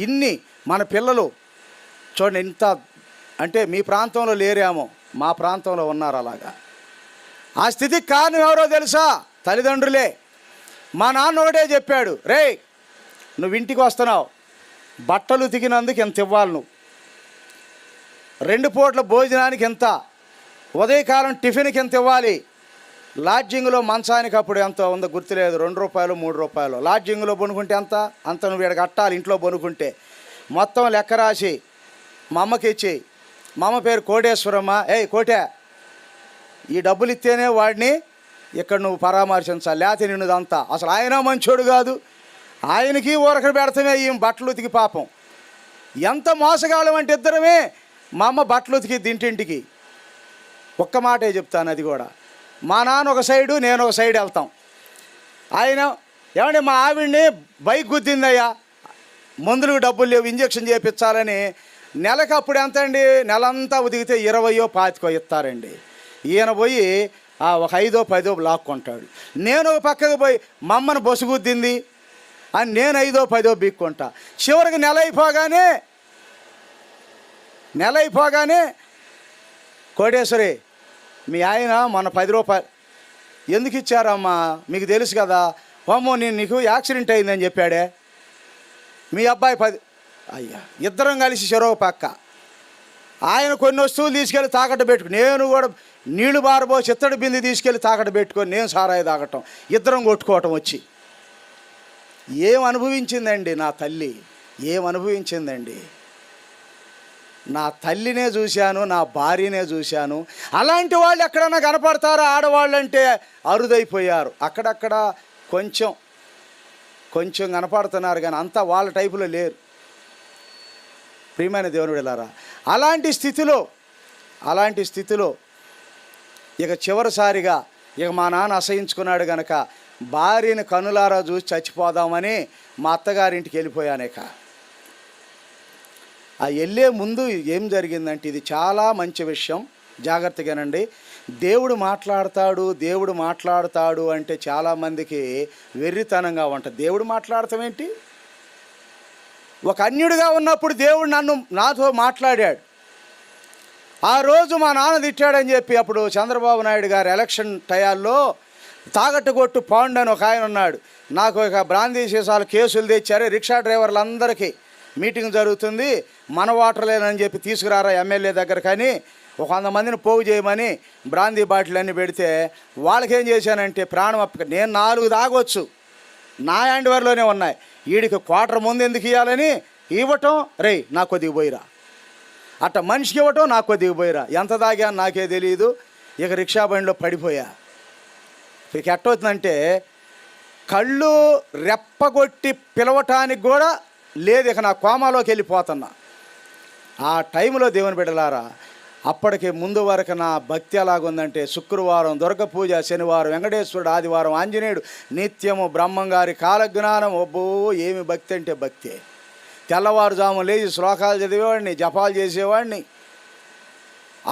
ఇన్ని మన పిల్లలు చూడండి. ఇంత అంటే మీ ప్రాంతంలో లేరేమో, మా ప్రాంతంలో ఉన్నారు అలాగా. ఆ స్థితికి కారణం ఎవరో తెలుసా? తల్లిదండ్రులే. మా నాన్న ఒకటే చెప్పాడు, రే నువ్వు ఇంటికి వస్తున్నావు, బట్టలు ఉతికినందుకు ఎంత ఇవ్వాలి, నువ్వు 2 పూట్ల భోజనానికి ఎంత, ఉదయకాలం టిఫిన్కి ఎంత ఇవ్వాలి, లాడ్జింగ్లో మంచానికి అప్పుడు ఎంత ఉందో గుర్తులేదు, ₹2 ₹3. లాడ్జింగ్లో బొనుకుంటే అంత నువ్వు ఇక్కడ కట్టాలి. ఇంట్లో బొనుకుంటే మొత్తం లెక్క రాసి మా అమ్మకి ఇచ్చి, మా అమ్మ పేరు కోటేశ్వరమ్మ, కోటే ఈ డబ్బులు ఇస్తేనే వాడిని ఇక్కడ నువ్వు పరామర్శించాలి, లేకపోతే నిన్నుదంతా. అసలు ఆయన మంచోడు కాదు, ఆయనకి ఊరకలు పెడతామే ఈ బట్టలు ఉతికి. పాపం ఎంత మోసగాళ్ళం అంటే ఇద్దరమే. మా అమ్మ బట్టలు ఉతికి దింటింటికి. ఒక్క మాటే చెప్తాను, అది కూడా మా నాన్న ఒక సైడు, నేను ఒక సైడ్ వెళ్తాం. ఆయన ఏమంటే మా ఆవిడ్ని బైక్ గుద్దిందయ్యా, మందులకు డబ్బులు లేవు, ఇంజక్షన్ చేయించాలని. నెలకు అప్పుడు ఎంత అండి, నెలంతా ఉతికితే 20 25 ఇస్తారండి. ఈయన పోయి ఒక 5 10 లాక్కుంటాడు. నేను ఒక పక్కకు పోయి మా అమ్మను బొసు గుద్దింది అని నేను 5 10 బీక్కుంటా. చివరికి నెల అయిపోగానే నెల అయిపోగానే కోటేశ్వరి మీ ఆయన మొన్న 10 రూపాయలు ఎందుకు ఇచ్చారమ్మా, మీకు తెలుసు కదా, అమ్మో నీకు యాక్సిడెంట్ అయిందని చెప్పాడే మీ అబ్బాయి 10. అయ్యా, ఇద్దరం కలిసి చెరో పక్క. ఆయన కొన్ని వస్తువులు తీసుకెళ్ళి తాకట్టు పెట్టుకుని, నేను కూడా నీళ్లు బారబో చిత్తడి బింది తీసుకెళ్ళి తాకట్టు పెట్టుకొని నేను సారాయి తాగటం, ఇద్దరం కొట్టుకోవటం వచ్చి. ఏం అనుభవించిందండి నా తల్లి, ఏం అనుభవించిందండి. నా తల్లినే చూశాను, నా భార్యనే చూశాను. అలాంటి వాళ్ళు ఎక్కడన్నా కనపడతారా? ఆడవాళ్ళు అంటే అరుదైపోయారు. అక్కడక్కడ కొంచెం కొంచెం కనపడుతున్నారు, కానీ అంతా వాళ్ళ టైపులో లేరు. ప్రియమైన దేవుని బిడ్డలారా, అలాంటి స్థితిలో ఇక చివరిసారిగా ఇక మా నాన్న అసహించుకున్నాడు గనక భార్యని కనులారా చూసి చచ్చిపోదామని మా అత్తగారింటికి వెళ్ళిపోయానేక. ఆ వెళ్ళే ముందు ఏం జరిగిందంటే, ఇది చాలా మంచి విషయం, జాగ్రత్తగానండి. దేవుడు మాట్లాడతాడు అంటే చాలామందికి వెర్రితనంగా ఉంటుంది. దేవుడు మాట్లాడతాం ఏంటి? ఒక అన్యుడిగా ఉన్నప్పుడు దేవుడు నాతో మాట్లాడాడు. ఆ రోజు మా నాన్న తిట్టాడని చెప్పి అప్పుడు చంద్రబాబు నాయుడు గారు ఎలక్షన్ టయాల్లో తాగట్టు కొట్టు పాండు అని ఒక ఆయన ఉన్నాడు. నాకు ఇక బ్రాందీ సీసాలు కేసులు తెచ్చారు, రిక్షా డ్రైవర్లందరికీ మీటింగ్ జరుగుతుంది, మన వాటర్లేనని చెప్పి తీసుకురారా ఎమ్మెల్యే దగ్గర, కానీ ఒక 100 మందిని పోగు చేయమని బ్రాందీ బాటిల్ అన్నీ పెడితే వాళ్ళకేం చేశానంటే ప్రాణం నేను 4 తాగొచ్చు, నా హ్యాండ్వర్లోనే ఉన్నాయి, వీడికి క్వార్టర్ ముందు ఎందుకు ఇవ్వాలని ఇవ్వటం, రే నాకు కొద్దిగా పోయిరా, అట్ట మనిషికి ఇవ్వటం, నాకు కొద్దిగా పోయిరా. ఎంత తాగాను నాకే తెలియదు. ఇక రిక్షా బండిలో పడిపోయా. ఇక ఎట్టవుతుందంటే కళ్ళు రెప్పగొట్టి పిలవటానికి కూడా లేదు, ఇక నా కోమాలోకి వెళ్ళిపోతున్నా. ఆ టైంలో దేవుని బిడ్డలారా, అప్పటికి ముందు వరకు నా భక్తి ఎలాగుందంటే, శుక్రవారం దుర్గ పూజ, శనివారం వెంకటేశ్వరుడు, ఆదివారం ఆంజనేయుడు, నిత్యము బ్రహ్మంగారి కాలజ్ఞానం. ఒబ్బో ఏమి భక్తి అంటే భక్తి. తెల్లవారుజాము లేచి శ్లోకాలు చదివేవాడిని, జపాలు చేసేవాడిని.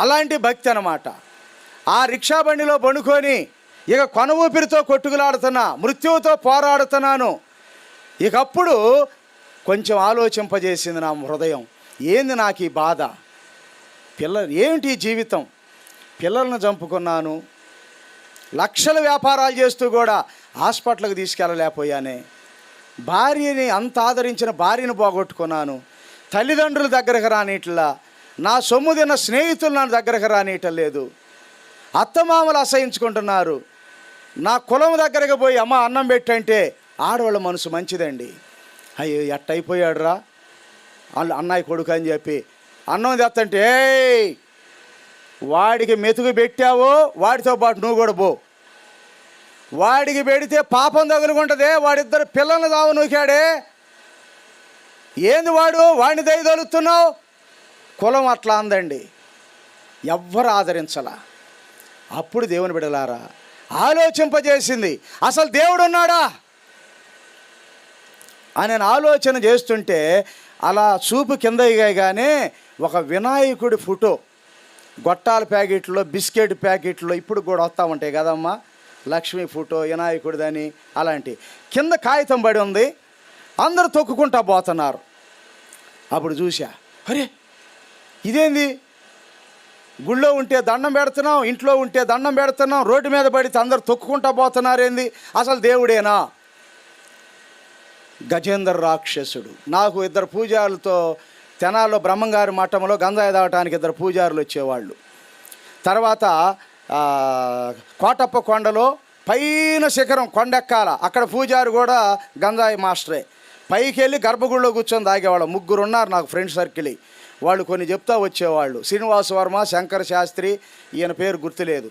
అలాంటి భక్తి అన్నమాట. ఆ రిక్షా బండిలో పడుకొని ఇక కొన ఊపిరితో కొట్టుకులాడుతున్నా, మృత్యువుతో పోరాడుతున్నాను. ఇకప్పుడు కొంచెం ఆలోచింపజేసింది నా హృదయం. ఏంది నాకు ఈ బాధ, ఏమిటి జీవితం, పిల్లలను చంపుకున్నాను, లక్షల వ్యాపారాలు చేస్తూ కూడా హాస్పిటల్కి తీసుకెళ్ళలేకపోయానే, భార్యని అంత ఆదరించిన భార్యను పోగొట్టుకున్నాను, తల్లిదండ్రుల దగ్గరకు రానిట్లా, నా సొమ్ము తిన్న స్నేహితులు నా దగ్గరకు రానియటం లేదు, అత్తమామలు అసహించుకుంటున్నారు, నా కులం దగ్గరకు పోయి అమ్మ అన్నం పెట్టంటే ఆడవాళ్ళ మనసు మంచిదండి, అయ్యో ఎట్టయిపోయాడు రా అన్నయ్య కొడుకు అని చెప్పి అన్నం తెస్తంటే, వాడికి మెతుకు పెట్టావో వాడితో పాటు నువ్వు కూడా పో, వాడికి పెడితే పాపం తగులుకుంటుంది, వాడిద్దరు పిల్లల్ని దావు నూకాడే, ఏంది వాడిని దయదలుస్తున్నావు. కులం అట్లా అందండి, ఎవ్వరు ఆదరించలా. అప్పుడు దేవుని బిడ్డలారా ఆలోచింపజేసింది, అసలు దేవుడు ఉన్నాడా అని ఆలోచన చేస్తుంటే అలా చూపు కింద ఎగానే ఒక వినాయకుడి ఫోటో గొట్టాల ప్యాకెట్లో, బిస్కెట్ ప్యాకెట్లో ఇప్పుడు కూడా వస్తూ ఉంటాయి కదమ్మా, లక్ష్మీ ఫోటో, వినాయకుడిదని, అలాంటి కింద కాగితం పడి ఉంది, అందరూ తొక్కుకుంటా పోతున్నారు. అప్పుడు చూసా, అరే ఇదేంది, గుళ్ళో ఉంటే దండం పెడుతున్నాం, ఇంట్లో ఉంటే దండం పెడుతున్నాం, రోడ్డు మీద పడితే అందరు తొక్కుకుంటా పోతున్నారేంది, అసలు దేవుడేనా? గజేంద్ర రాక్షసుడు. నాకు 2 పూజారులతో తెనాల్లో బ్రహ్మంగారి మఠంలో గంజాయి తాగటానికి 2 పూజారులు వచ్చేవాళ్ళు. తర్వాత కోటప్ప కొండలో పైన శిఖరం కొండెక్కాల, అక్కడ పూజారి కూడా గంజాయి మాస్టరే. పైకి వెళ్ళి గర్భగుడిలో కూర్చొని తాగేవాళ్ళు. 3 ఉన్నారు నాకు ఫ్రెండ్ సర్కిల్. వాళ్ళు కొన్ని చెప్తా వచ్చేవాళ్ళు, శ్రీనివాస వర్మ, శంకర శాస్త్రి, ఈయన పేరు గుర్తులేదు,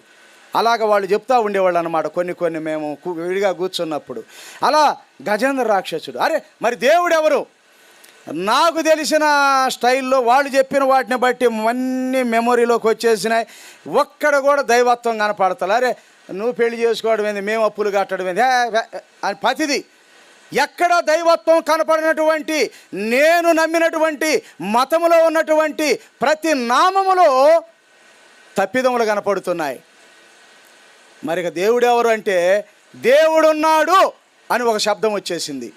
అలాగ వాళ్ళు చెప్తా ఉండేవాళ్ళు అన్నమాట. కొన్ని మేము విడిగా కూర్చున్నప్పుడు అలా గజేంద్ర రాక్షసుడు. అరే మరి దేవుడు ఎవరు? నాకు తెలిసిన స్టైల్లో వాళ్ళు చెప్పిన వాటిని బట్టి అన్నీ మెమొరీలోకి వచ్చేసినాయి. ఒక్కడ కూడా దైవత్వం కనపడతలే. అరే నువ్వు పెళ్లి చేసుకోవడం ఏంది, మేము అప్పులు కట్టడం ఏంది అని ప్రతిదీ ఎక్కడ దైవత్వం కనపడినటువంటి, నేను నమ్మినటువంటి మతములో ఉన్నటువంటి ప్రతి నామములో తప్పిదములు కనపడుతున్నాయి. మరి ఇక దేవుడు ఎవరు అంటే, దేవుడున్నాడు అని ఒక శబ్దం వచ్చేసింది.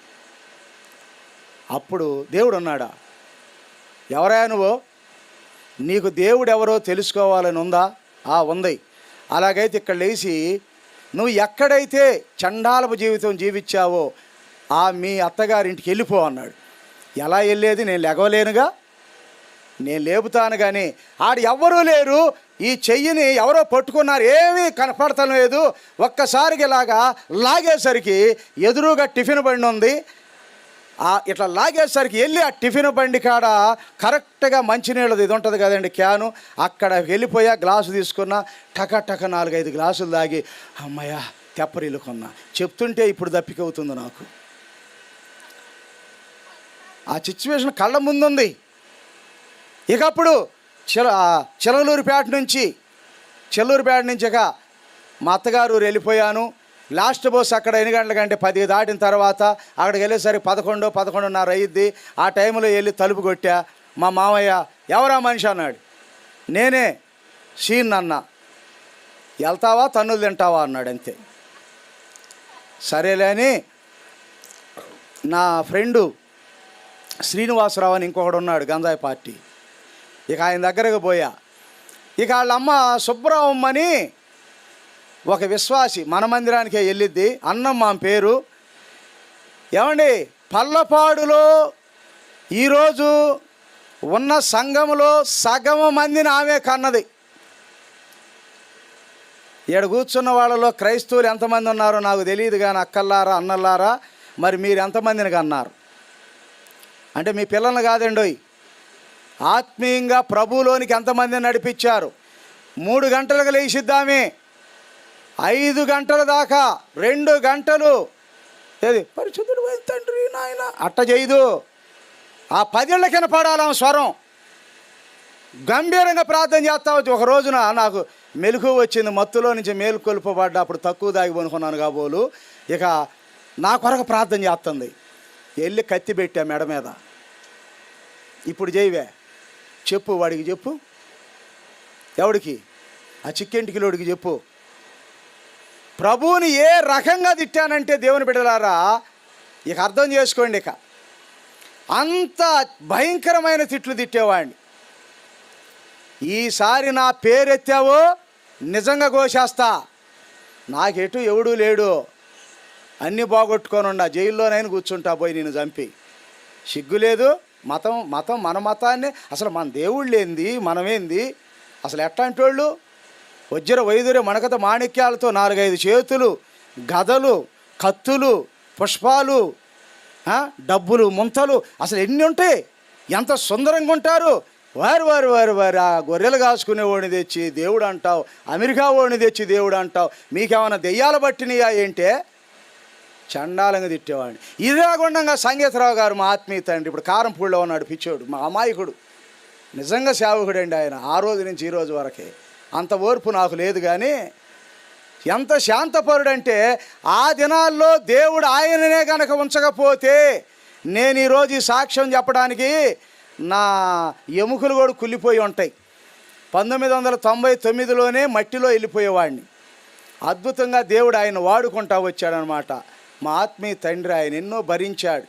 అప్పుడు దేవుడు ఉన్నాడా? ఎవరయ్యా నువ్వు? నీకు దేవుడు ఎవరో తెలుసుకోవాలని ఉందా? ఉంది. అలాగైతే ఇక్కడ లేచి నువ్వు ఎక్కడైతే చండాలపు జీవితం జీవించావో మీ అత్తగారింటికి వెళ్ళిపో అన్నాడు. ఎలా వెళ్ళేది? నేను లెగవలేనుగా, నేను లేపుతాను కానీ ఎవ్వరూ లేరు. ఈ చెయ్యిని ఎవరో పట్టుకున్నారు, ఏమీ కనపడతలేదు. ఒక్కసారికి ఇలాగా లాగేసరికి ఎదురుగా టిఫిన్ బండి ఉంది. ఇట్లా లాగేసరికి వెళ్ళి ఆ టిఫిన్ బండి కాడ కరెక్ట్గా మంచినీళ్ళది ఇది ఉంటుంది కదండి క్యాను, అక్కడ వెళ్ళిపోయా. గ్లాసు తీసుకున్నా, టక 4-5 గ్లాసులు తాగి అమ్మయ్య తెప్పరిల్లు కొన్నా. చెప్తుంటే ఇప్పుడు దప్పికవుతుంది నాకు. ఆ సిచ్యువేషన్ కళ్ళ ముందుంది. ఇక అప్పుడు చెల్లూరుపేట నుంచి ఇక మా అత్తగారు ఊరు వెళ్ళిపోయాను. లాస్ట్ బస్ అక్కడ ఎన్ని గంటలకంటే 10 దాటిన తర్వాత అక్కడికి వెళ్ళేసరికి 11:30 అయ్యిద్ది. ఆ టైంలో వెళ్ళి తలుపు కొట్టా. మా మామయ్య ఎవరా మనిషి అన్నాడు. నేనే షీన్ అన్న. వెళ్తావా తన్నులు తింటావా అన్నాడు. అంతే. సరేలే అని నా ఫ్రెండు శ్రీనివాసరావు అని ఇంకొకడు ఉన్నాడు, గంజాయి పార్టీ. ఇక ఆయన దగ్గరకు పోయా. ఇక వాళ్ళమ్మ సుబ్బరావమ్మని ఒక విశ్వాసి మన మందిరానికే వెళ్ళిద్ది. అన్నమ్మ పేరు. ఏమండి, పల్లపాడులో ఈరోజు ఉన్న సంఘములో సగం మందిని ఆమె కన్నది. ఇక్కడ కూర్చున్న వాళ్ళలో క్రైస్తవులు ఎంతమంది ఉన్నారో నాకు తెలియదు కానీ అక్కల్లారా అన్నల్లారా మరి మీరు ఎంతమందిని కన్నారు? అంటే మీ పిల్లల్ని కాదండోయ్, ఆత్మీయంగా ప్రభువులోనికి ఎంతమందిని నడిపించారు? 3 గంటలకు లేచిద్దామే, 5 గంటల దాకా 2 గంటలు ఏది పరిశుద్ధుడు తండ్రి నాయన అట్ట చేయదు. ఆ 10 ఏళ్ళ కింద పడాలి స్వరం, గంభీరంగా ప్రార్థన చేస్తా వచ్చి. ఒక రోజున నాకు మెలకు వచ్చింది, మత్తులో నుంచి మేలుకొల్పబడ్డా. అప్పుడు తక్కువ దాగి పనుకున్నాను కాబోలు. ఇక నా కొరకు ప్రార్థన చేస్తుంది. వెళ్ళి కత్తి పెట్టా మెడ మీద. ఇప్పుడు చేయవే చెప్పు, వాడికి చెప్పు. ఎవడికి? ఆ చిక్కెంటికిలోడికి చెప్పు. ప్రభువుని ఏ రకంగా తిట్టానంటే దేవుని బిడ్డలారా ఇక అర్థం చేసుకోండి. ఇక అంత భయంకరమైన తిట్లు తిట్టేవాడిని. ఈసారి నా పేరెత్తావో నిజంగా కోసేస్తా. నాకెటు ఎవడూ లేడు, అన్నీ బాగొట్టుకొని ఉండా. జైల్లోనైనా కూర్చుంటా పోయి నేను చంపి. సిగ్గు లేదు. మతం మన మతాన్ని అసలు మన దేవుళ్ళు ఏంది, మనమేంది అసలు ఎట్లాంటి వాళ్ళు? వజ్ర వైదుర్య మణకత మాణిక్యాలతో 4-5 చేతులు, గదలు, కత్తులు, పుష్పాలు, డబ్బులు, ముంతలు అసలు ఎన్ని ఉంటాయి? ఎంత సుందరంగా ఉంటారు. వారు ఆ గొర్రెలు కాసుకునేవాడిని తెచ్చి దేవుడు అంటావు, అమెరికా వాడిని తెచ్చి దేవుడు అంటావు. మీకేమైనా దెయ్యాలు పట్టినయా ఏంటే? చండాలంగా తిట్టేవాడిని. ఇదేగుండంగా సంగీతరావు గారు మా ఆత్మీయ తండ్రి, ఇప్పుడు కారంపూడిలో ఉన్నాడు పిచ్చోడు, మా అమాయకుడు, నిజంగా సేవకుడండి ఆయన. ఆ రోజు నుంచి ఈ రోజు వరకే అంత ఓర్పు నాకు లేదు. కానీ ఎంత శాంతపరుడంటే ఆ దినాల్లో దేవుడు ఆయననే కనుక ఉంచకపోతే నేను ఈరోజు ఈ సాక్ష్యం చెప్పడానికి నా ఎముకలు కూడా కుళ్ళిపోయి ఉంటాయి. 1999లోనే మట్టిలో వెళ్ళిపోయేవాడిని. అద్భుతంగా దేవుడు ఆయన వాడుకుంటా వచ్చాడనమాట. మా ఆత్మీయ తండ్రి ఆయన ఎన్నో భరించాడు.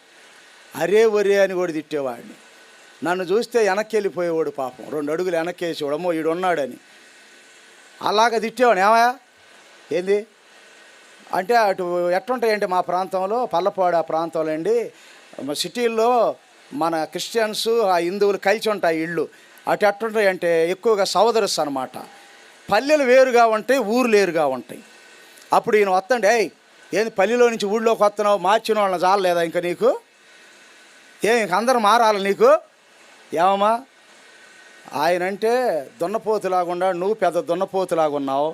అరే ఒరే అని కూడా తిట్టేవాడిని. నన్ను చూస్తే వెనక్కి వెళ్ళిపోయేవాడు పాపం, 2 అడుగులు వెనక్కి వేసేవాడు, అమ్మో ఈడు ఉన్నాడని. అలాగ తిట్టేవాడు. ఏమయ్యా ఏంది అంటే అటు ఎట్లుంటాయంటే మా ప్రాంతంలో పల్లపాడు ఆ ప్రాంతంలో అండి, సిటీల్లో మన క్రిస్టియన్స్ ఆ హిందువులు కలిసి ఉంటాయి ఇళ్ళు. అటు ఎట్లుంటాయంటే ఎక్కువగా సోదరస్ అనమాట. పల్లెలు వేరుగా ఉంటాయి, ఊర్లు వేరుగా ఉంటాయి. అప్పుడు ఈయన వస్తుండే, ఏంది పల్లెలో నుంచి ఊళ్ళోకి వస్తున్నావు, మార్చిన వాళ్ళని చాలలేదా ఇంకా నీకు? ఇంక అందరూ మారాలి నీకు? ఏమమ్మా ఆయనంటే దున్నపోతులాగున్నాడు, నువ్వు పెద్ద దున్నపోతులాగా ఉన్నావు,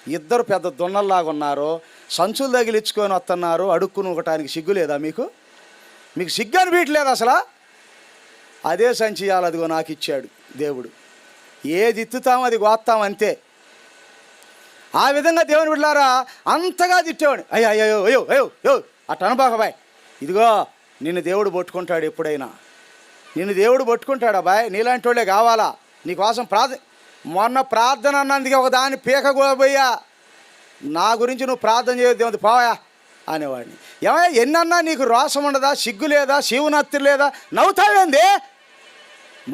ఇద్దరు పెద్ద దున్నల్లాగా ఉన్నారు, సంచులు తగిలించుకొని వస్తున్నారు, అడుక్కుని ఒకటానికి సిగ్గు లేదా మీకు? మీకు సిగ్గు అనిపించలేదు అసలు? అదే సంచి అదిగో నాకు ఇచ్చాడు దేవుడు. ఏది ఇత్తుతాం అది గోత్తాం అంతే. ఆ విధంగా దేవుని బిడ్డలారా అంతగా తిట్టేవాడు. అయ్యో అట్ట అనబాబాయ్, ఇదిగో నిన్ను దేవుడు పట్టుకుంటాడు. ఎప్పుడైనా నిన్ను దేవుడు పట్టుకుంటాడు అబ్బాయి, నీలాంటి వాళ్ళే కావాలా నీకోసం మొన్న ప్రార్థన అన్నందుకే ఒక దాన్ని పీకగోబోయా, నా గురించి నువ్వు ప్రార్థన చేయొద్దు పోయా అనేవాడిని. ఏమయ్యా ఎన్నన్నా నీకు రోషం ఉండదా, సిగ్గు లేదా, శివునత్తి లేదా, నవ్వుతావేంది,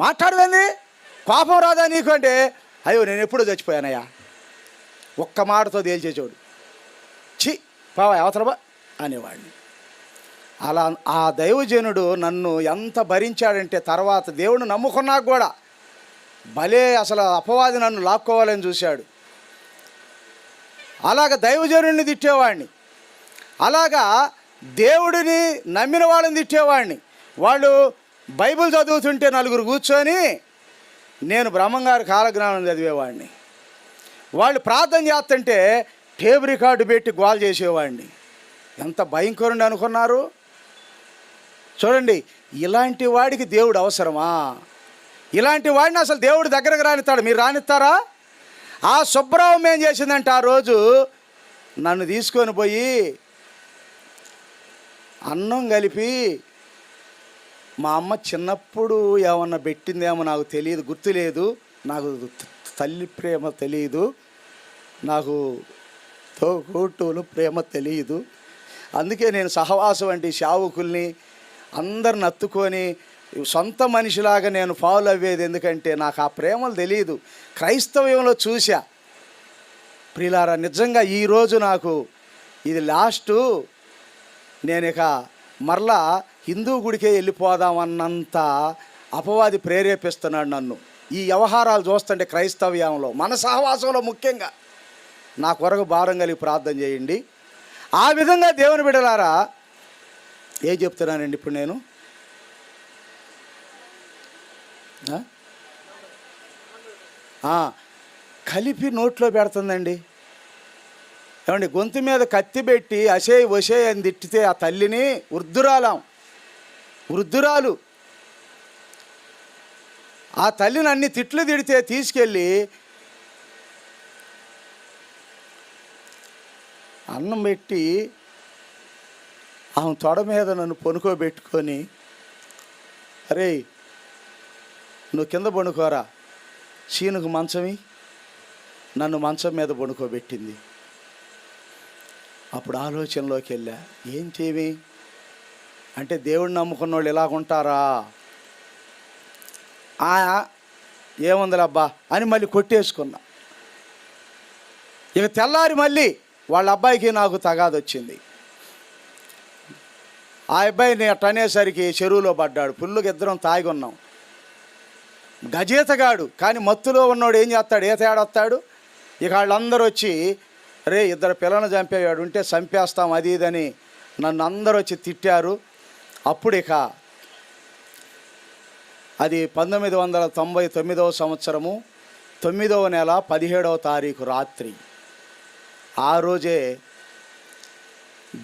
మాట్లాడవేంది, కోపం రాదా నీకు అంటే, అయ్యో నేను ఎప్పుడూ చచ్చిపోయానయ్యా, ఒక్క మాటతో తేల్చేచోడు, చి పావా అవతలబా అనేవాడిని. అలా ఆ దైవజనుడు నన్ను ఎంత భరించాడంటే, తర్వాత దేవుడిని నమ్ముకున్నాక కూడా భలే అసలు అపవాది నన్ను లాక్కోవాలని చూశాడు. అలాగ దైవజనుడిని తిట్టేవాడిని, అలాగా దేవుడిని నమ్మిన వాళ్ళని తిట్టేవాడిని. వాళ్ళు బైబిల్ చదువుతుంటే నలుగురు కూర్చొని నేను బ్రహ్మంగారి కాలజ్ఞానం చదివేవాడిని. వాళ్ళు ప్రార్థన చేస్తుంటే టేబు రికార్డు పెట్టి గోల్ చేసేవాడిని. ఎంత భయంకరుండి అనుకున్నారు చూడండి. ఇలాంటి వాడికి దేవుడు అవసరమా? ఇలాంటి వాడిని అసలు దేవుడు దగ్గరకు రానిస్తాడు? మీరు రానిస్తారా? ఆ సుబ్రహ్మణ్యం ఏం చేసిందంటే, ఆ రోజు నన్ను తీసుకొని పోయి అన్నం కలిపి, మా అమ్మ చిన్నప్పుడు ఏమన్నా పెట్టిందేమో నాకు తెలియదు, గుర్తులేదు, నాకు తల్లి ప్రేమ తెలియదు, నాకు తోబుట్టువుల ప్రేమ తెలియదు. అందుకే నేను సహవాసం వంటి సేవకుల్ని అందరిని అత్తుకొని సొంత మనిషిలాగా నేను ఫాలో అయ్యేది. ఎందుకంటే నాకు ఆ ప్రేమలు తెలియదు, క్రైస్తవ్యంలో చూసా. ప్రియులారా, నిజంగా ఈరోజు నాకు ఇది లాస్టు, నేను ఇక మరలా హిందూ గుడికే వెళ్ళిపోదామన్నంత అపవాది ప్రేరేపిస్తున్నాడు నన్ను. ఈ వ్యవహారాలు చూస్తుంటే క్రైస్తవ్యంలో, మన సహవాసంలో ముఖ్యంగా నా కొరకు భారం కలిగి ప్రార్థన చేయండి. ఆ విధంగా దేవుని బిడ్డలారా, ఏం చెప్తున్నానండి ఇప్పుడు నేను? కలిపి నోట్లో పెడుతుందండి. ఏమండి, గొంతు మీద కత్తి పెట్టి అసేయ్ వసేయ్ అని తిట్టితే ఆ తల్లిని వృద్ధురాలు ఆ తల్లిని అన్ని తిట్లు తిడితే తీసుకెళ్ళి అన్నం పెట్టి ఆమె తొడ మీద నన్ను పొనుకోబెట్టుకొని, అరే నువ్వు కింద పడుకోరా, సీనుకు మంచమి, నన్ను మంచం మీద పడుకోబెట్టింది. అప్పుడు ఆలోచనలోకి వెళ్ళా, ఏం చేయవి అంటే, దేవుడిని నమ్ముకున్న వాళ్ళు ఇలాగుంటారా, ఏముందిలబ్బా అని మళ్ళీ కొట్టేసుకున్నా. ఇక తెల్లారి మళ్ళీ వాళ్ళ అబ్బాయికి నాకు తగాదొచ్చింది. ఆ అబ్బాయిని అట్ట అనేసరికి చెరువులో పడ్డాడు. పుల్లుకి ఇద్దరం తాగి ఉన్నాం. గజేతగాడు, కానీ మత్తులో ఉన్నవాడు ఏం చేస్తాడు, ఏ తేడొస్తాడు. ఇక వాళ్ళందరూ వచ్చి, రే ఇద్దరు పిల్లలను చంపేవాడు ఉంటే చంపేస్తాం అది ఇదని నన్ను అందరూ వచ్చి తిట్టారు. అప్పుడు ఇక అది 1999 సంవత్సరము 9వ నెల 17వ తారీఖు రాత్రి. ఆ రోజే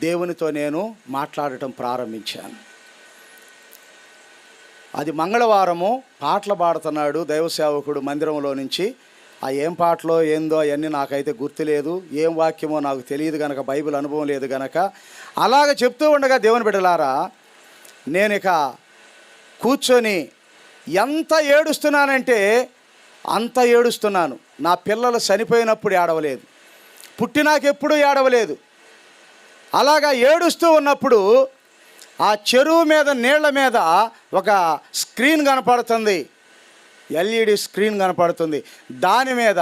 దేవునితో నేను మాట్లాడటం ప్రారంభించాను. అది మంగళవారము. పాటలు పాడుతున్నాడు దైవ సేవకుడు మందిరంలో నుంచి. ఆ ఏం పాటలో ఏందో అవన్నీ నాకైతే గుర్తులేదు, ఏం వాక్యమో నాకు తెలియదు గనక, బైబిల్ అనుభవం లేదు గనక. అలాగ చెప్తూ ఉండగా దేవుని బిడ్డలారా, నేను ఇక కూర్చొని ఎంత ఏడుస్తున్నానంటే అంత ఏడుస్తున్నాను. నా పిల్లలు చనిపోయినప్పుడు ఏడవలేదు, పుట్టినాకెప్పుడు ఏడవలేదు. అలాగా ఏడుస్తూ ఉన్నప్పుడు ఆ చెరువు మీద నీళ్ల మీద ఒక స్క్రీన్ కనపడుతుంది, ఎల్ఈడి స్క్రీన్ కనపడుతుంది. దాని మీద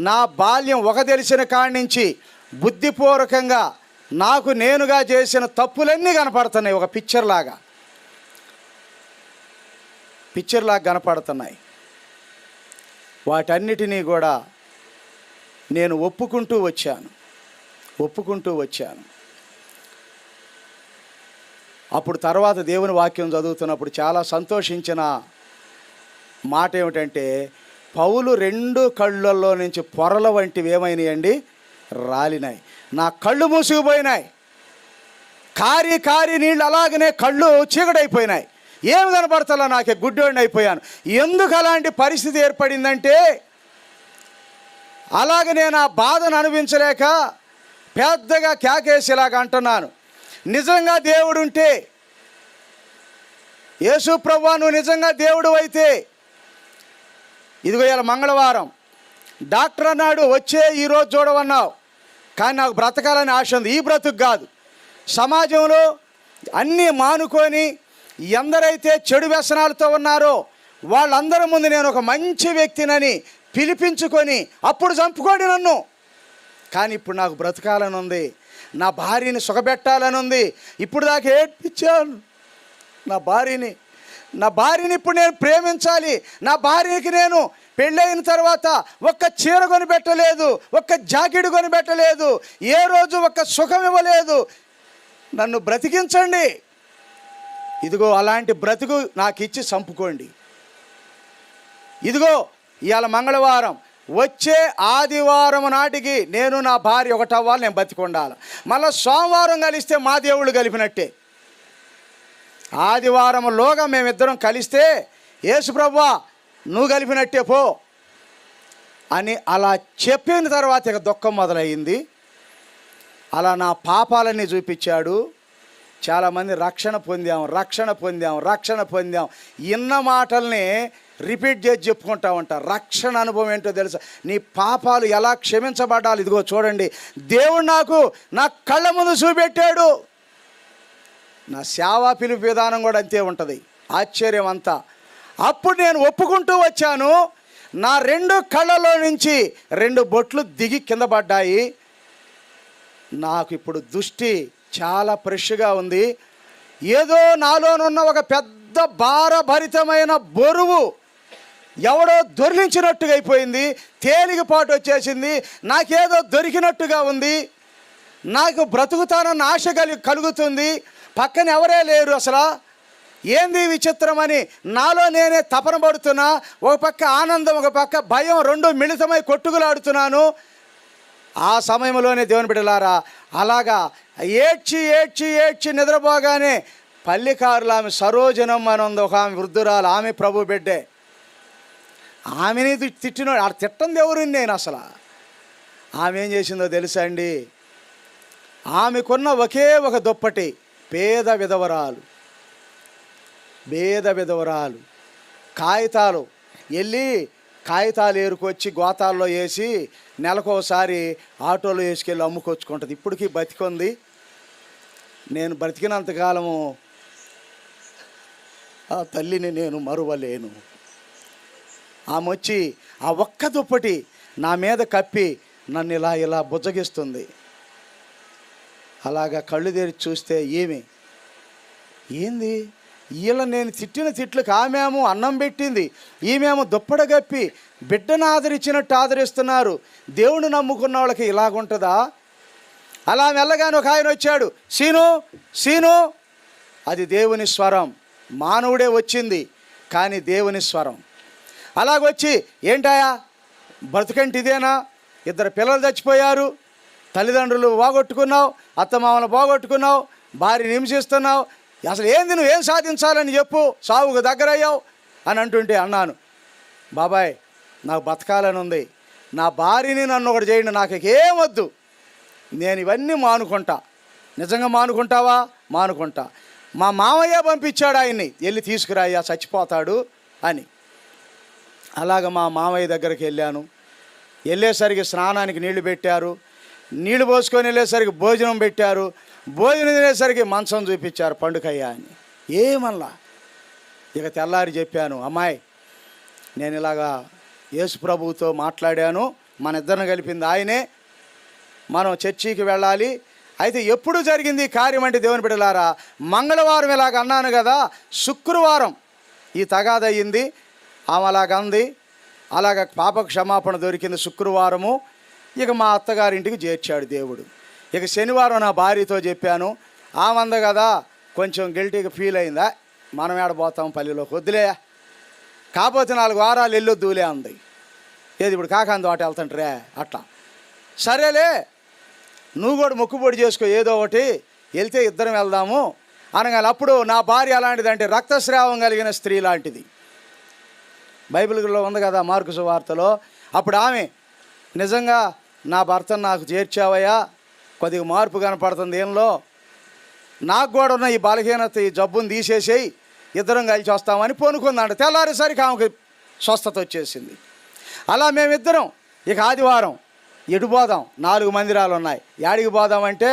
నా బాల్యం ఒక తెలిసిన కాడి నుంచి బుద్ధిపూర్వకంగా నాకు నేనుగా చేసిన తప్పులన్నీ కనపడుతున్నాయి. ఒక పిక్చర్ లాగా కనపడుతున్నాయి. వాటన్నిటినీ కూడా నేను ఒప్పుకుంటూ వచ్చాను. అప్పుడు తర్వాత దేవుని వాక్యం చదువుతున్నప్పుడు చాలా సంతోషించిన మాట ఏమిటంటే, పౌలు 2 కళ్ళల్లో నుంచి పొరల వంటివి ఏమైనాయండి, రాలినాయి. నా కళ్ళు మూసుకుపోయినాయి, కారి నీళ్ళు అలాగనే కళ్ళు చీకటైపోయినాయి. ఏమి కనపడతలా, నాకే గుడ్డోడిని అయిపోయాను. ఎందుకు అలాంటి పరిస్థితి ఏర్పడిందంటే, అలాగ నేను ఆ బాధను అనుభవించలేక పెద్దగా కేకేసేలాగా అంటున్నాను. నిజంగా దేవుడుంటే, యేసు ప్రభువా నువ్వు నిజంగా దేవుడు అయితే, ఇదిగో ఇలా మంగళవారం డాక్టర్ అన్నాడు వచ్చే ఈరోజు చూడవన్నావు, కానీ నాకు బ్రతకాలని ఆశ ఉంది. ఈ బ్రతుకు కాదు, సమాజంలో అన్నీ మానుకొని ఎందరైతే చెడు వ్యసనాలతో ఉన్నారో వాళ్ళందరి ముందు నేను ఒక మంచి వ్యక్తినని పిలిపించుకొని అప్పుడు చంపుకోండి నన్ను. కానీ ఇప్పుడు నాకు బ్రతకాలని ఉంది, నా భార్యని సుఖపెట్టాలని ఉంది. ఇప్పుడు దాకా ఏడ్పించాను నా భార్యని ఇప్పుడు నేను ప్రేమించాలి. నా భార్యకి నేను పెళ్ళైన తర్వాత ఒక్క చీర కొనిపెట్టలేదు, ఒక్క జాకెట్ కొనిపెట్టలేదు, ఏ రోజు ఒక్క సుఖం ఇవ్వలేదు. నన్ను బ్రతికించండి. ఇదిగో అలాంటి బ్రతుకు నాకు ఇచ్చి చంపుకోండి. ఇదిగో ఇవాళ మంగళవారం, వచ్చే ఆదివారం నాటికి నేను నా భార్య ఒకటవ్వాలి, నేను బతికి ఉండాలి. మళ్ళీ సోమవారం కలిస్తే మా దేవుళ్ళు కలిపినట్టే. ఆదివారంలోగా మేమిద్దరం కలిస్తే యేసు ప్రభువా నువ్వు కలిపినట్టే పో అని అలా చెప్పిన తర్వాత ఇక దుఃఖం మొదలయ్యింది. అలా నా పాపాలన్నీ చూపించాడు. చాలామంది రక్షణ పొందాం ఇన్న మాటల్ని రిపీట్ చేసి చెప్పుకుంటా ఉంటారు. రక్షణ అనుభవం ఏంటో తెలుసా? నీ పాపాలు ఎలా క్షమించబడాలి. ఇదిగో చూడండి, దేవుడు నా కళ్ళ ముందు చూపెట్టాడు. నా సేవా పిలుపు విధానం కూడా అంతే ఉంటుంది. ఆశ్చర్యం అంతా. అప్పుడు నేను ఒప్పుకుంటూ వచ్చాను. నా 2 కళ్ళలో నుంచి 2 బొట్లు దిగి కింద పడ్డాయి. నాకు ఇప్పుడు దృష్టి చాలా ఫ్రెష్గా ఉంది. ఏదో నాలోనున్న ఒక పెద్ద భారభరితమైన బరువు ఎవడో దొరికించినట్టుగా అయిపోయింది. తేలికపాటు వచ్చేసింది. నాకేదో దొరికినట్టుగా ఉంది. నాకు బ్రతుకుతానన్న ఆశ కలుగుతుంది. పక్కన ఎవరే లేరు. అసలు ఏంది విచిత్రమని నాలో నేనే తపన పడుతున్నా. ఒక పక్క ఆనందం, ఒక పక్క భయం, 2 మిళితమై కొట్టుకులాడుతున్నాను. ఆ సమయంలోనే దేవుని బిడ్డలారా, అలాగా ఏడ్చి నిద్రపోగానే పల్లికారులు ఆమె సరోజనం అని ఉంది, ఒక ఆమె వృద్ధురాలు, ఆమె ప్రభు బిడ్డే. ఆమెని తిట్టినోడు ఆడ తిట్టంది ఎవరు? నేను అసలు ఆమె ఏం చేసిందో తెలుసా అండి? ఆమెకున్న ఒకే ఒక దుప్పటి, పేద విధవరాలు కాగితాలు ఏరుకొచ్చి గోతాల్లో వేసి నెలకోసారి ఆటోలో వేసుకెళ్ళి అమ్ముకొచ్చుకుంటుంది. ఇప్పటికీ బతికొంది. నేను బ్రతికినంతకాలము ఆ తల్లిని నేను మరువలేను. ఆమె వచ్చి ఆ ఒక్క దుప్పటి నా మీద కప్పి నన్ను ఇలా బుజ్జగిస్తుంది. అలాగా కళ్ళు తెరిచి చూస్తే ఏంది వీళ్ళ నేను తిట్టిన తిట్లకు ఆమెమో అన్నం పెట్టింది, ఈమెమో దుప్పడ కప్పి బిడ్డను ఆదరించినట్టు ఆదరిస్తున్నారు. దేవుడు నమ్ముకున్న వాళ్ళకి ఇలాగుంటుందా? అలా వెళ్ళగానే ఒక ఆయన వచ్చాడు, సీను. అది దేవుని స్వరం. మానవుడే వచ్చింది కానీ దేవుని స్వరం. అలాగొచ్చి, ఏంటాయా బ్రతుకంటే ఇదేనా? 2 పిల్లలు చచ్చిపోయారు, తల్లిదండ్రులు పోగొట్టుకున్నావు, అత్తమామలు పోగొట్టుకున్నావు, భార్య హింసిస్తున్నావు, అసలు ఏంది నువ్వేం సాధించాలని చెప్పు, సావుకు దగ్గరయ్యావు అని అంటుంటే అన్నాను, బాబాయ్ నాకు బతకాలని ఉంది, నా భార్యని నన్ను ఒకటి చేయండి, నాకు ఏం వద్దు, నేను ఇవన్నీ మానుకుంటా. నిజంగా మానుకుంటావా? మానుకుంటా. మా మామయ్య పంపించాడు ఆయన్ని, వెళ్ళి తీసుకురాయ్యా చచ్చిపోతాడు అని. అలాగ మా మామయ్య దగ్గరికి వెళ్ళేసరికి స్నానానికి నీళ్లు పెట్టారు, నీళ్లు పోసుకొని వెళ్ళేసరికి భోజనం పెట్టారు, భోజనం తినేసరికి మంచం చూపించారు పండుకయ్యా అని. ఏమల్లా ఇక తెల్లారి చెప్పాను, అమ్మాయి నేను ఇలాగా యేసు ప్రభువుతో మాట్లాడాను, మన ఇద్దరిని కలిపింది ఆయనే, మనం చర్చికి వెళ్ళాలి. అయితే ఎప్పుడు జరిగింది కార్యం అంటే దేవుని బిడ్డలారా, మంగళవారం ఇలాగ అన్నాను కదా, శుక్రవారం ఈ తగాదయ్యింది. ఆమె అలాగంది, అలాగ పాప క్షమాపణ దొరికింది శుక్రవారము. ఇక మా అత్తగారింటికి చేర్చాడు దేవుడు. ఇక శనివారం నా భార్యతో చెప్పాను, ఆమె అంద కదా కొంచెం గిల్టీగా ఫీల్ అయిందా, మనం ఏడబోతాం పల్లెలోకి, వద్దులే కాకపోతే 4 వారాలు వెళ్ళొద్దులే అంది. ఏది ఇప్పుడు కాకాంది వాటి వెళ్తుంటారే అట్లా. సరేలే నువ్వు కూడా మొక్కుబొడి చేసుకో, ఏదో ఒకటి వెళ్తే ఇద్దరం వెళ్దాము అనగానే, అప్పుడు నా భార్య అలాంటిదంటే రక్తస్రావం కలిగిన స్త్రీ లాంటిది, బైబిల్లో ఉంది కదా మార్కు సువార్తలో. అప్పుడు ఆమె, నిజంగా నా భర్తను నాకు చేర్చావయ్యా, కొద్దిగా మార్పు కనపడుతుంది ఏంలో, నాకు కూడా ఉన్న ఈ బలహీనత, ఈ జబ్బును తీసేసేయి, ఇద్దరం కలిసి వస్తామని పొనుకుందంట. తెల్లారేసరికి ఆమెకు స్వస్థత వచ్చేసింది. అలా మేమిద్దరం ఇక ఆదివారం ఎటు పోదాం, 4 మందిరాలు ఉన్నాయి, యాడికి పోదామంటే,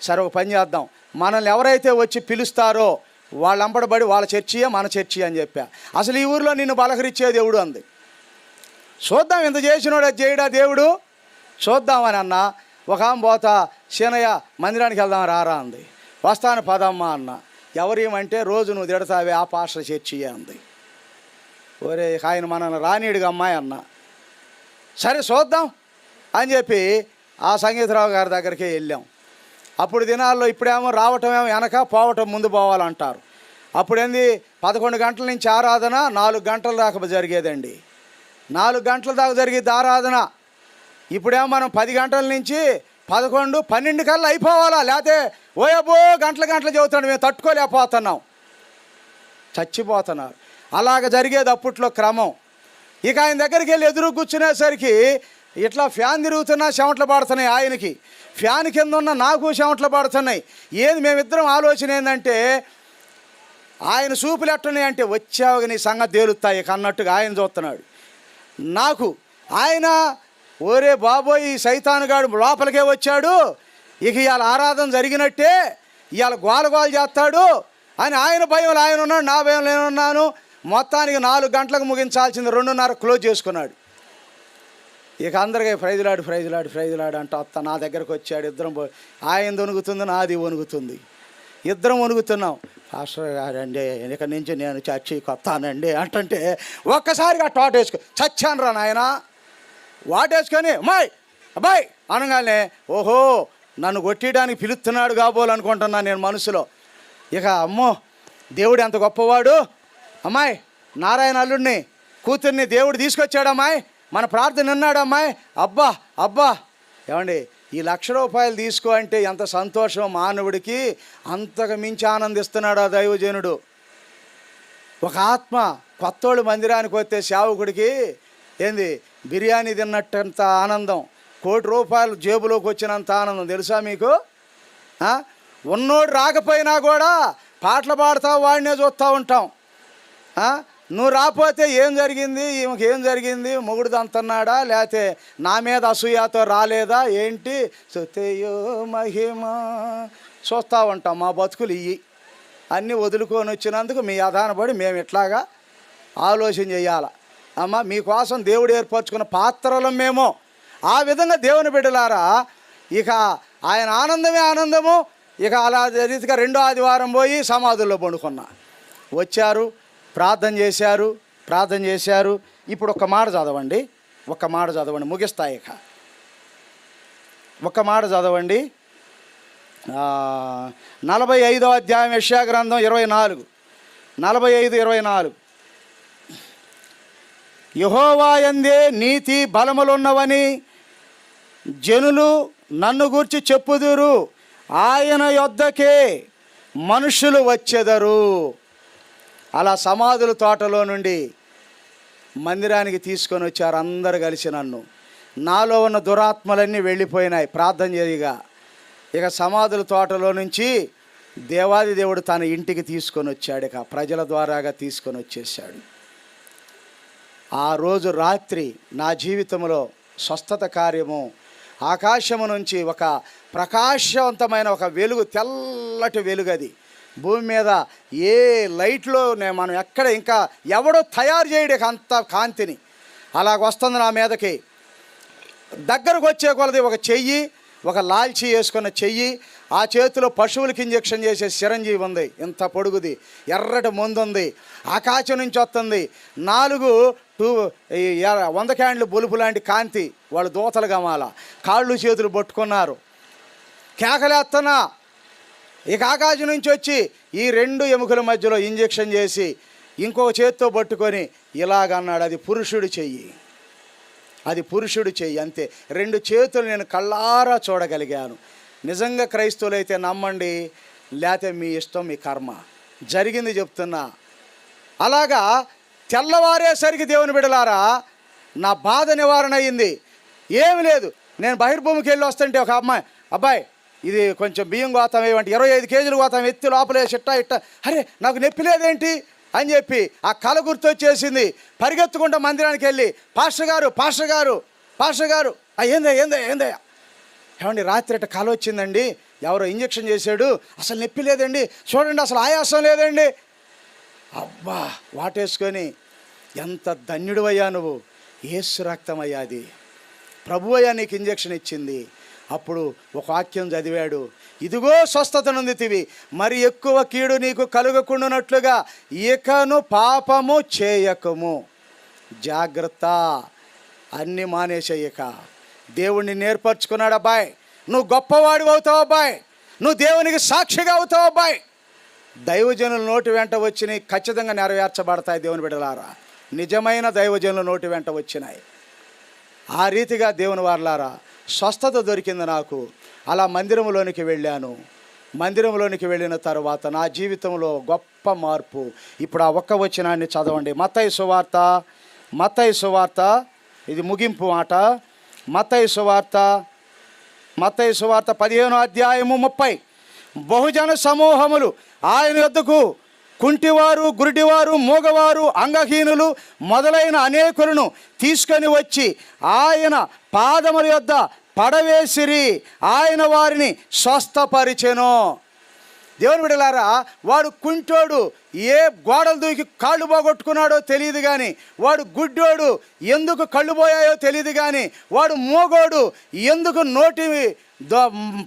సరే ఒక పని చేద్దాం, మనల్ని ఎవరైతే వచ్చి పిలుస్తారో వాళ్ళ అంబడబడి వాళ్ళ చర్చియే మన చర్చి అని చెప్పా. అసలు ఈ ఊరిలో నిన్ను బలకరించే దేవుడు అంది. చూద్దాం ఇంత చేసినోడు అది చేయడా దేవుడు, చూద్దామని అన్న. ఒక ఆమె పోతా, సీనయ్య మందిరానికి వెళ్దాం రారా అంది. వస్తాను పదమ్మా అన్న. ఎవరేమంటే రోజు నువ్వు తిడతావే ఆ పాస్టర్ చర్చియే అంది. ఒరే ఆయన మనల్ని రానీడుగా అమ్మాయి అన్న. సరే చూద్దాం అని చెప్పి ఆ సంగీతరావు గారి దగ్గరికి వెళ్ళాం. అప్పుడు దినాల్లో ఇప్పుడేమో రావటమేమో వెనక, పోవటం ముందు పోవాలంటారు. అప్పుడేంది 11 గంటల నుంచి ఆరాధన 4 గంటల దాకా జరిగేదండి. 4 గంటల దాకా జరిగేది ఆరాధన. ఇప్పుడేమో మనం 10 గంటల నుంచి 11, 12 కల్లా అయిపోవాలా, లేకపోతే ఓయబ్బో గంటలు చెబుతాడు, మేము తట్టుకోలేకపోతున్నాం, చచ్చిపోతున్నారు. అలాగ జరిగేది అప్పట్లో క్రమం. ఇక ఆయన దగ్గరికి వెళ్ళి ఎదురు కూర్చునేసరికి ఇట్లా ఫ్యాన్ తిరుగుతున్నా చెమటలు పడుతున్నాయి ఆయనకి, ఫ్యాన్ కింద ఉన్న నాకు చెమటలు పడుతున్నాయి. ఏది మేమిద్దరం ఆలోచన ఏంటంటే ఆయన చూపులు ఎట్టున్నాయి అంటే వచ్చావుగా నీ సంగతి తేలుతాయి అన్నట్టుగా ఆయన చూస్తున్నాడు. నాకు ఆయన ఓరే బాబోయ్ ఈ సైతానుగాడు లోపలికే వచ్చాడు, ఇక ఇవాళ ఆరాధన జరిగినట్టే, ఇవాళ గోల చేస్తాడు అని ఆయన భయంలో ఆయన ఉన్నాడు, నా భయంలో నేనున్నాను. మొత్తానికి 4 గంటలకు ముగించాల్సింది 2:30 క్లోజ్ చేసుకున్నాడు. ఇక అందరికీ ప్రైజులాడు అంటూ వస్తా నా దగ్గరకు వచ్చాడు. ఇద్దరం ఆయన వణుకుతుంది, నాది వణుకుతుంది, ఇద్దరం వణుకుతున్నాం. పాస్టర్ గారండి ఇక నుంచి నేను చర్చికి వస్తానండి అంటే ఒక్కసారిగా టోటేసుకో చచ్చాను రా నాయన. వాటేసుకొని అబ్బాయి అనగానే ఓహో నన్ను కొట్టడానికి పిలుస్తున్నాడు కాబోలనుకుంటున్నాను నేను మనసులో. ఇక అమ్మో దేవుడు ఎంత గొప్పవాడు, అమ్మాయి నారాయణ అల్లుడిని కూతుర్ని దేవుడు తీసుకొచ్చాడు, అమ్మాయి మన ప్రార్థన విన్నాడు, అమ్మాయి అబ్బా ఏమండి ఈ ₹1,00,000 తీసుకో అంటే ఎంత సంతోషం మానవుడికి, అంతకు మించి ఆనందిస్తున్నాడు ఆ దైవజనుడు. ఒక ఆత్మ కొత్తోళ్ళు మందిరానికి వస్తే సేవకుడికి ఏంది బిర్యానీ తిన్నట్టంత ఆనందం, ₹1,00,00,000 జేబులోకి వచ్చినంత ఆనందం తెలుసా మీకు? ఉన్నోడు రాకపోయినా కూడా పాటలు పాడుతూ వాడినే చూస్తూ ఉంటాం. నువ్వు రాకపోతే ఏం జరిగింది, ఈమెకి ఏం జరిగింది, మొగుడు అంటున్నాడా, లేకపోతే నా మీద అసూయతో రాలేదా ఏంటి, సుతయో మహిమ చూస్తూ ఉంటాం. మా బతుకులు ఇవి అన్నీ వదులుకొని వచ్చినందుకు మీ ఆధారపడి మేము ఇట్లాగా ఆలోచన చేయాలి. అమ్మ మీకోసం దేవుడు ఏర్పరచుకున్న పాత్రలు మేము. ఆ విధంగా దేవుని బిడ్డలారా ఇక ఆయన ఆనందమే ఆనందము. ఇక అలా రీతిగా 2వ ఆదివారం పోయి సమాధుల్లో పండుకున్నా. వచ్చారు, ప్రార్థన చేశారు. ఇప్పుడు ఒక్క మాట చదవండి, ముగిస్తా. ఇక ఒక్క మాట చదవండి. 45వ అధ్యాయం యెషయా గ్రంథం 45:24. యెహోవా యందే నీతి బలములున్నవని జనులు నన్ను గూర్చి చెప్పుదురు, ఆయన యొద్దకే మనుషులు వచ్చెదరు. అలా సమాధుల తోటలో నుండి మందిరానికి తీసుకొని వచ్చారు అందరు కలిసి నన్ను. నాలో ఉన్న దురాత్మలన్నీ వెళ్ళిపోయినాయి ప్రార్థన చేయగా. ఇక సమాధుల తోటలో నుంచి దేవాది దేవుడు తన ఇంటికి తీసుకొని వచ్చాడు, ఇక ప్రజల ద్వారాగా తీసుకొని వచ్చేసాడు. ఆ రోజు రాత్రి నా జీవితంలో స్వస్థత కార్యము, ఆకాశము నుంచి ఒక ప్రకాశవంతమైన ఒక వెలుగు, తెల్లటి వెలుగు, అది భూమి మీద ఏ లైట్లో మనం ఎక్కడ ఇంకా ఎవడో తయారు చేయడం అంత కాంతిని అలాగొస్తుంది నా మీదకి. దగ్గరకు వచ్చే కొలది ఒక చెయ్యి, ఒక లాల్చీ వేసుకున్న చెయ్యి, ఆ చేతిలో పశువులకి ఇంజెక్షన్ చేసే చిరంజీవి ఉంది, ఇంత పొడుగుది, ఎర్రటి ముందు ఉంది, ఆకాశం నుంచి వస్తుంది. 100 క్యాండ్లు బొలుపు లాంటి కాంతి, వాళ్ళు దోతలు గమాల, కాళ్ళు చేతులు పట్టుకున్నారు, కేకలేస్తున్నా. ఇక ఆకాశం నుంచి వచ్చి ఈ 2 ఎముకల మధ్యలో ఇంజెక్షన్ చేసి ఇంకొక చేత్తో పట్టుకొని ఇలాగన్నాడు, అది పురుషుడి చెయ్యి, అంతే. 2 చేతులు నేను కళ్ళారా చూడగలిగాను. నిజంగా క్రైస్తవులు అయితే నమ్మండి, లేకపోతే మీ ఇష్టం, మీ కర్మ. జరిగింది చెప్తున్నా. అలాగా తెల్లవారేసరికి దేవుని బిడ్డలారా నా బాధ నివారణ అయ్యింది. ఏమి లేదు, నేను బహిర్భూమికి వెళ్ళి వస్తుంటే ఒక అబ్బాయి ఇది కొంచెం బియ్యం గోతాం ఏమంటే 25 కేజీలు గోతాం ఎత్తి లోపలే ఇట్ట అరే నాకు నొప్పి లేదేంటి అని చెప్పి ఆ కళ గుర్తొచ్చేసింది. పరిగెత్తుకుంటూ మందిరానికి వెళ్ళి పాస్టర్ గారు ఏందయ్యా ఏమండి రాత్రి అట్ట కళ వచ్చిందండి, ఎవరో ఇంజెక్షన్ చేశాడు, అసలు నొప్పి లేదండి, చూడండి అసలు ఆయాసం లేదండి. అబ్బా వాటేసుకొని ఎంత ధన్యుడు అయ్యా నువ్వు, యేసు రక్తమయ్యా అది, ప్రభు అయ్యా నీకు ఇంజెక్షన్ ఇచ్చింది. అప్పుడు ఒక వాక్యం చదివాడు, ఇదిగో స్వస్థత నొందితివి, మరి ఎక్కువ కీడు నీకు కలుగకుండానట్లుగా ఇకను పాపము చేయకము. జాగ్రత్త, అన్నీ మానేసేయక. దేవుణ్ణి నేర్పరచుకున్నాడు అబ్బాయి, నువ్వు గొప్పవాడివి అవుతావు అబ్బాయి, నువ్వు దేవునికి సాక్షిగా అవుతావు అబ్బాయి. దైవజనుల నోటి వెంట వచ్చినాయి, ఖచ్చితంగా నెరవేర్చబడతాయి దేవుని బిడ్డలారా. నిజమైన దైవజనుల నోటి వెంట వచ్చినాయి. ఆ రీతిగా దేవుని వారలారా స్వస్థత దొరికింది నాకు. అలా మందిరంలోనికి వెళ్ళాను. మందిరంలోనికి వెళ్ళిన తర్వాత నా జీవితంలో గొప్ప మార్పు. ఇప్పుడు ఆ ఒక్క వచనాన్ని చదవండి. మత్తయి సువార్త, ఇది ముగింపు మాట. మత్తయి సువార్త 15వ అధ్యాయము 30. బహుజన సమూహములు ఆయన యొద్దకు కుంటివారు, గురిటివారు, మూగవారు, అంగహీనులు మొదలైన అనేకులను తీసుకొని వచ్చి ఆయన పాదముల యొద్ద పడవేసిరి, ఆయన వారిని స్వస్థపరిచెను. దేవుని బిడ్డలారా, వాడు కుంటోడు ఏ గోడలు దూకి కాళ్ళు పోగొట్టుకున్నాడో తెలియదు కానీ, వాడు గుడ్డోడు ఎందుకు కళ్ళు పోయాయో తెలియదు కానీ, వాడు మూగోడు ఎందుకు నోటి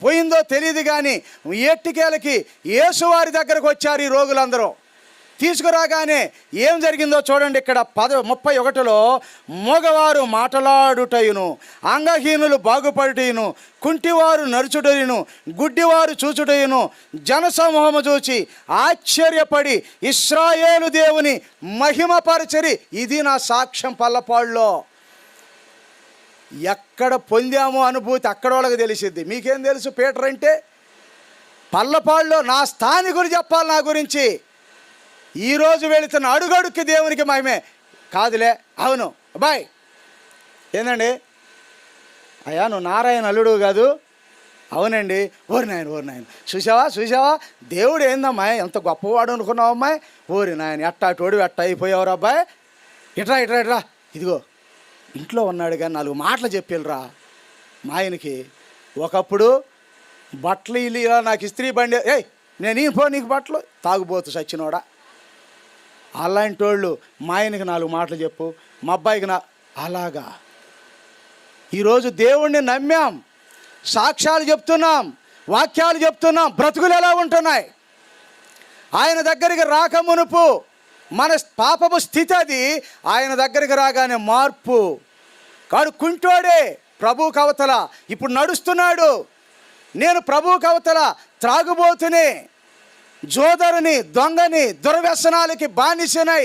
పోయిందో తెలియదు కానీ, ఎట్టికేలకి యేసువారి దగ్గరకు వచ్చారు ఈ రోగులందరూ. తీసుకురాగానే ఏం జరిగిందో చూడండి. ఇక్కడ 31లో మగవారు మాట్లాడుటయును, అంగహీనులు బాగుపడుటయును, కుంటివారు నడుచుటయును, గుడ్డివారు చూచుటయును జనసమూహము చూచి ఆశ్చర్యపడి ఇశ్రాయేలు దేవుని మహిమపరచరి. ఇది నా సాక్ష్యం పల్లపాడులో. ఎక్కడ పొందామో అనుభూతి అక్కడ వాళ్ళకి తెలిసిద్ది. మీకేం తెలుసు పీటర్ అంటే? పల్లపాడులో నా స్థానికులు చెప్పాలి నా గురించి. ఈరోజు వెళుతున్న అడుగడుక్కి దేవునికి మహిమే కాదులే. అవును అబ్బాయి, ఏందండి అయ్యా నువ్వు నారాయణ అల్లుడు కాదు? అవునండి. ఓరి నాయన చూసావా దేవుడు ఏందమ్మా ఎంత గొప్పవాడు అనుకున్నావు అమ్మాయి? ఓరి నాయన ఎట్టాటోడు ఎట్ట అయిపోయావురా అబ్బాయి, ఇట్రా ఇదిగో ఇంట్లో ఉన్నాడు కానీ 4 మాటలు చెప్పిల్రా మా ఆయనకి. ఒకప్పుడు బట్టలు ఇలా నాకు ఇస్త్రీ బండి, నేను నీకు బట్టలు తాగుబోతు సచ్చినోడా. అలాంటి వాళ్ళు మా ఆయనకి 4 మాటలు చెప్పు, మా అబ్బాయికి అలాగా. ఈరోజు దేవుణ్ణి నమ్మాం, సాక్ష్యాలు చెప్తున్నాం, వాక్యాలు చెప్తున్నాం, బ్రతుకులు ఎలా ఉంటున్నాయి? ఆయన దగ్గరికి రాకమునుపు మన పాపపు స్థితి అది, ఆయన దగ్గరికి రాగానే మార్పు. కాడు కుంటోడే ప్రభు కవతల ఇప్పుడు నడుస్తున్నాడు. నేను ప్రభు కవతల త్రాగుబోతుని, జోదరుని, దొంగని, దుర్వ్యసనాలకి బానిసనై,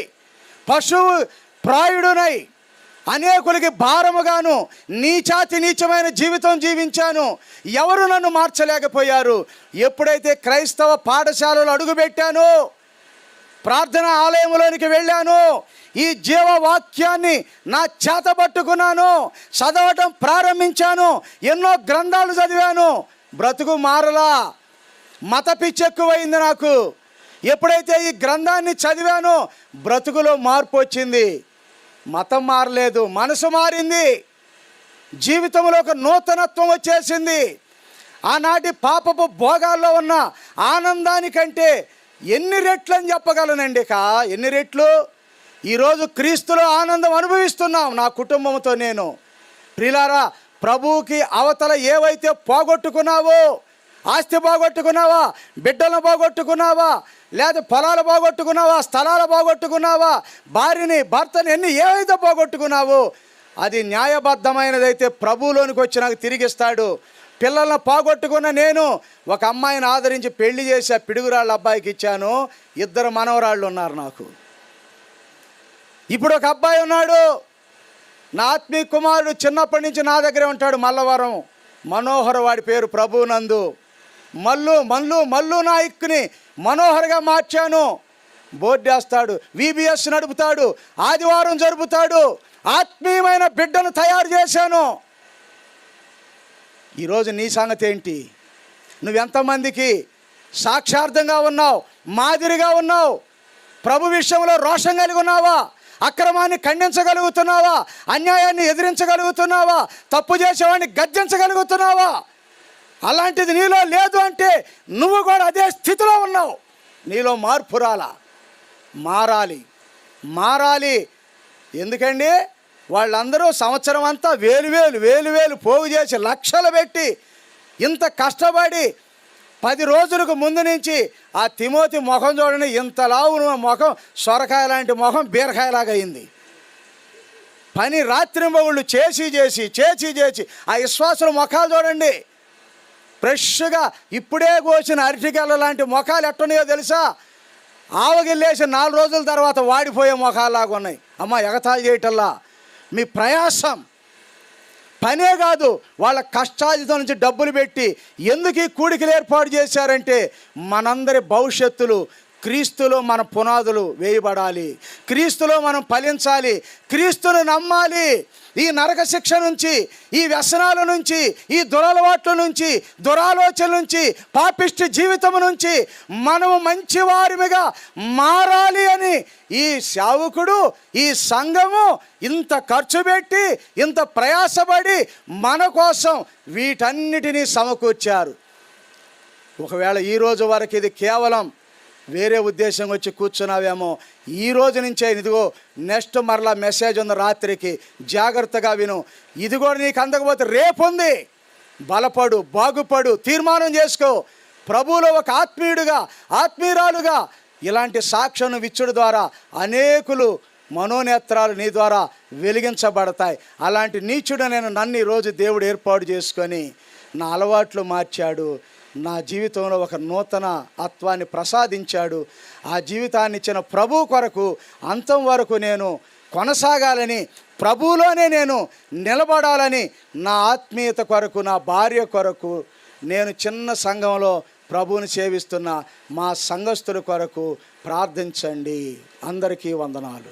పశువు ప్రాయుడునై, అనేకులకి భారముగాను నీచమైన జీవితం జీవించాను. ఎవరు నన్ను మార్చలేకపోయారు. ఎప్పుడైతే క్రైస్తవ పాఠశాలలో అడుగుపెట్టానో, ప్రార్థన ఆలయంలోనికి వెళ్ళాను, ఈ జీవవాక్యాన్ని నా చేత పట్టుకున్నాను, చదవటం ప్రారంభించాను, ఎన్నో గ్రంథాలు చదివాను, బ్రతుకు మారలా. మత పిచ్చి ఎక్కువైంది నాకు. ఎప్పుడైతే ఈ గ్రంథాన్ని చదివానో బ్రతుకులో మార్పు వచ్చింది. మతం మారలేదు, మనసు మారింది, జీవితంలో ఒక నూతనత్వం వచ్చేసింది. ఆనాటి పాపపు భోగాల్లో ఉన్న ఆనందానికంటే ఎన్ని రెట్లు అని చెప్పగలనండి. ఎన్ని రెట్లు ఈరోజు క్రీస్తులో ఆనందం అనుభవిస్తున్నాం నా కుటుంబంతో నేను. ప్రియులారా, ప్రభువుకి అవతల ఏవైతే పోగొట్టుకున్నావో, ఆస్తి పోగొట్టుకున్నావా, బిడ్డలను పోగొట్టుకున్నావా, లేదా పొలాలు పోగొట్టుకున్నావా, స్థలాలు పోగొట్టుకున్నావా, భార్యని భర్తని ఏవైతే పోగొట్టుకున్నావో అది న్యాయబద్ధమైనదైతే ప్రభువులోనికి వచ్చి నాకు తిరిగిస్తాడు. పిల్లలను పోగొట్టుకున్న నేను ఒక అమ్మాయిని ఆదరించి పెళ్లి చేసి పిడుగురాళ్ళ అబ్బాయికి ఇచ్చాను. 2 మనవరాళ్ళు ఉన్నారు నాకు. ఇప్పుడు ఒక అబ్బాయి ఉన్నాడు, నా ఆత్మీయ కుమారుడు, చిన్నప్పటి నుంచి నా దగ్గరే ఉంటాడు. మల్లవరం మనోహర్ వాడి పేరు. ప్రభునందు మల్లు నాయక్ని మనోహర్గా మార్చాను. బోర్డు వేస్తాడు, VBS నడుపుతాడు, ఆదివారం జరుపుతాడు. ఆత్మీయమైన బిడ్డను తయారు చేశాను. ఈరోజు నీ సంగతి ఏంటి? నువ్వెంతమందికి సాక్షార్థంగా ఉన్నావు, మాదిరిగా ఉన్నావు? ప్రభు విషయంలో రోషం కలిగి ఉన్నావా? అక్రమాన్ని ఖండించగలుగుతున్నావా? అన్యాయాన్ని ఎదిరించగలుగుతున్నావా? తప్పు చేసేవాడిని గద్దించగలుగుతున్నావా? అలాంటిది నీలో లేదు అంటే నువ్వు కూడా అదే స్థితిలో ఉన్నావు. నీలో మార్పు మారాలి. ఎందుకండి వాళ్ళందరూ సంవత్సరం అంతా వేలు పోగు చేసి లక్షలు పెట్టి ఇంత కష్టపడి 10 రోజులకు ముందు నుంచి ఆ తిమోతి ముఖం చూడండి, ఇంత లావు ముఖం, సొరకాయ లాంటి ముఖం బీరకాయలాగా అయింది. పని రాత్రింబవుళ్ళు చేసి ఆ విశ్వాసుల ముఖాలు చూడండి, ఫ్రెష్గా ఇప్పుడే కోసిన అరటికెళ్ళ లాంటి ముఖాలు ఎట్టున్నాయో తెలుసా? ఆవగిల్లేసి 4 రోజుల తర్వాత వాడిపోయే ముఖాలాగా ఉన్నాయి. అమ్మ, ఎగతాళి చేయటల్లా. మీ ప్రయాసం పనే కాదు, వాళ్ళ కష్టాలతో నుంచి డబ్బులు పెట్టి ఎందుకు ఈ కూడికలు ఏర్పాటు చేశారంటే మనందరి భవిష్యత్తులు క్రీస్తులో మన పునాదులు వేయబడాలి, క్రీస్తులో మనం ఫలించాలి, క్రీస్తును నమ్మాలి. ఈ నరక శిక్ష నుంచి, ఈ వ్యసనాల నుంచి, ఈ దురలవాట్ల నుంచి, దురాలోచన నుంచి, పాపిష్టి జీవితం నుంచి మనము మంచివారిగా మారాలి అని ఈ సేవకుడు, ఈ సంఘము ఇంత ఖర్చు పెట్టి, ఇంత ప్రయాసపడి మన కోసం వీటన్నిటినీ సమకూర్చారు. ఒకవేళ ఈరోజు వరకు ఇది కేవలం వేరే ఉద్దేశం వచ్చి కూర్చున్నావేమో, ఈ రోజు నుంచే ఇదిగో నెక్స్ట్ మరలా మెసేజ్ ఉంది రాత్రికి, జాగ్రత్తగా విను. ఇది కూడా నీకు అందకపోతే రేపు ఉంది. బలపడు, బాగుపడు, తీర్మానం చేసుకో. ప్రభువులో ఒక ఆత్మీయురాలుగా ఇలాంటి సాక్ష్యం విచ్చుడు ద్వారా అనేకులు మనోనేత్రాలు నీ ద్వారా వెలిగించబడతాయి. అలాంటి నీచుడు నన్ను ఈరోజు దేవుడు ఏర్పాటు చేసుకొని నా అలవాట్లు మార్చాడు, నా జీవితంలో ఒక నూతన ఆత్వాన్ని ప్రసాదించాడు. ఆ జీవితాన్ని ఇచ్చిన ప్రభు కొరకు అంతం వరకు నేను కొనసాగాలని, ప్రభువులోనే నేను నిలబడాలని, నా ఆత్మీయత కొరకు, నా భార్య కొరకు, నేను చిన్న సంఘంలో ప్రభువుని సేవిస్తున్న మా సంఘస్థుల కొరకు ప్రార్థించండి. అందరికీ వందనాలు.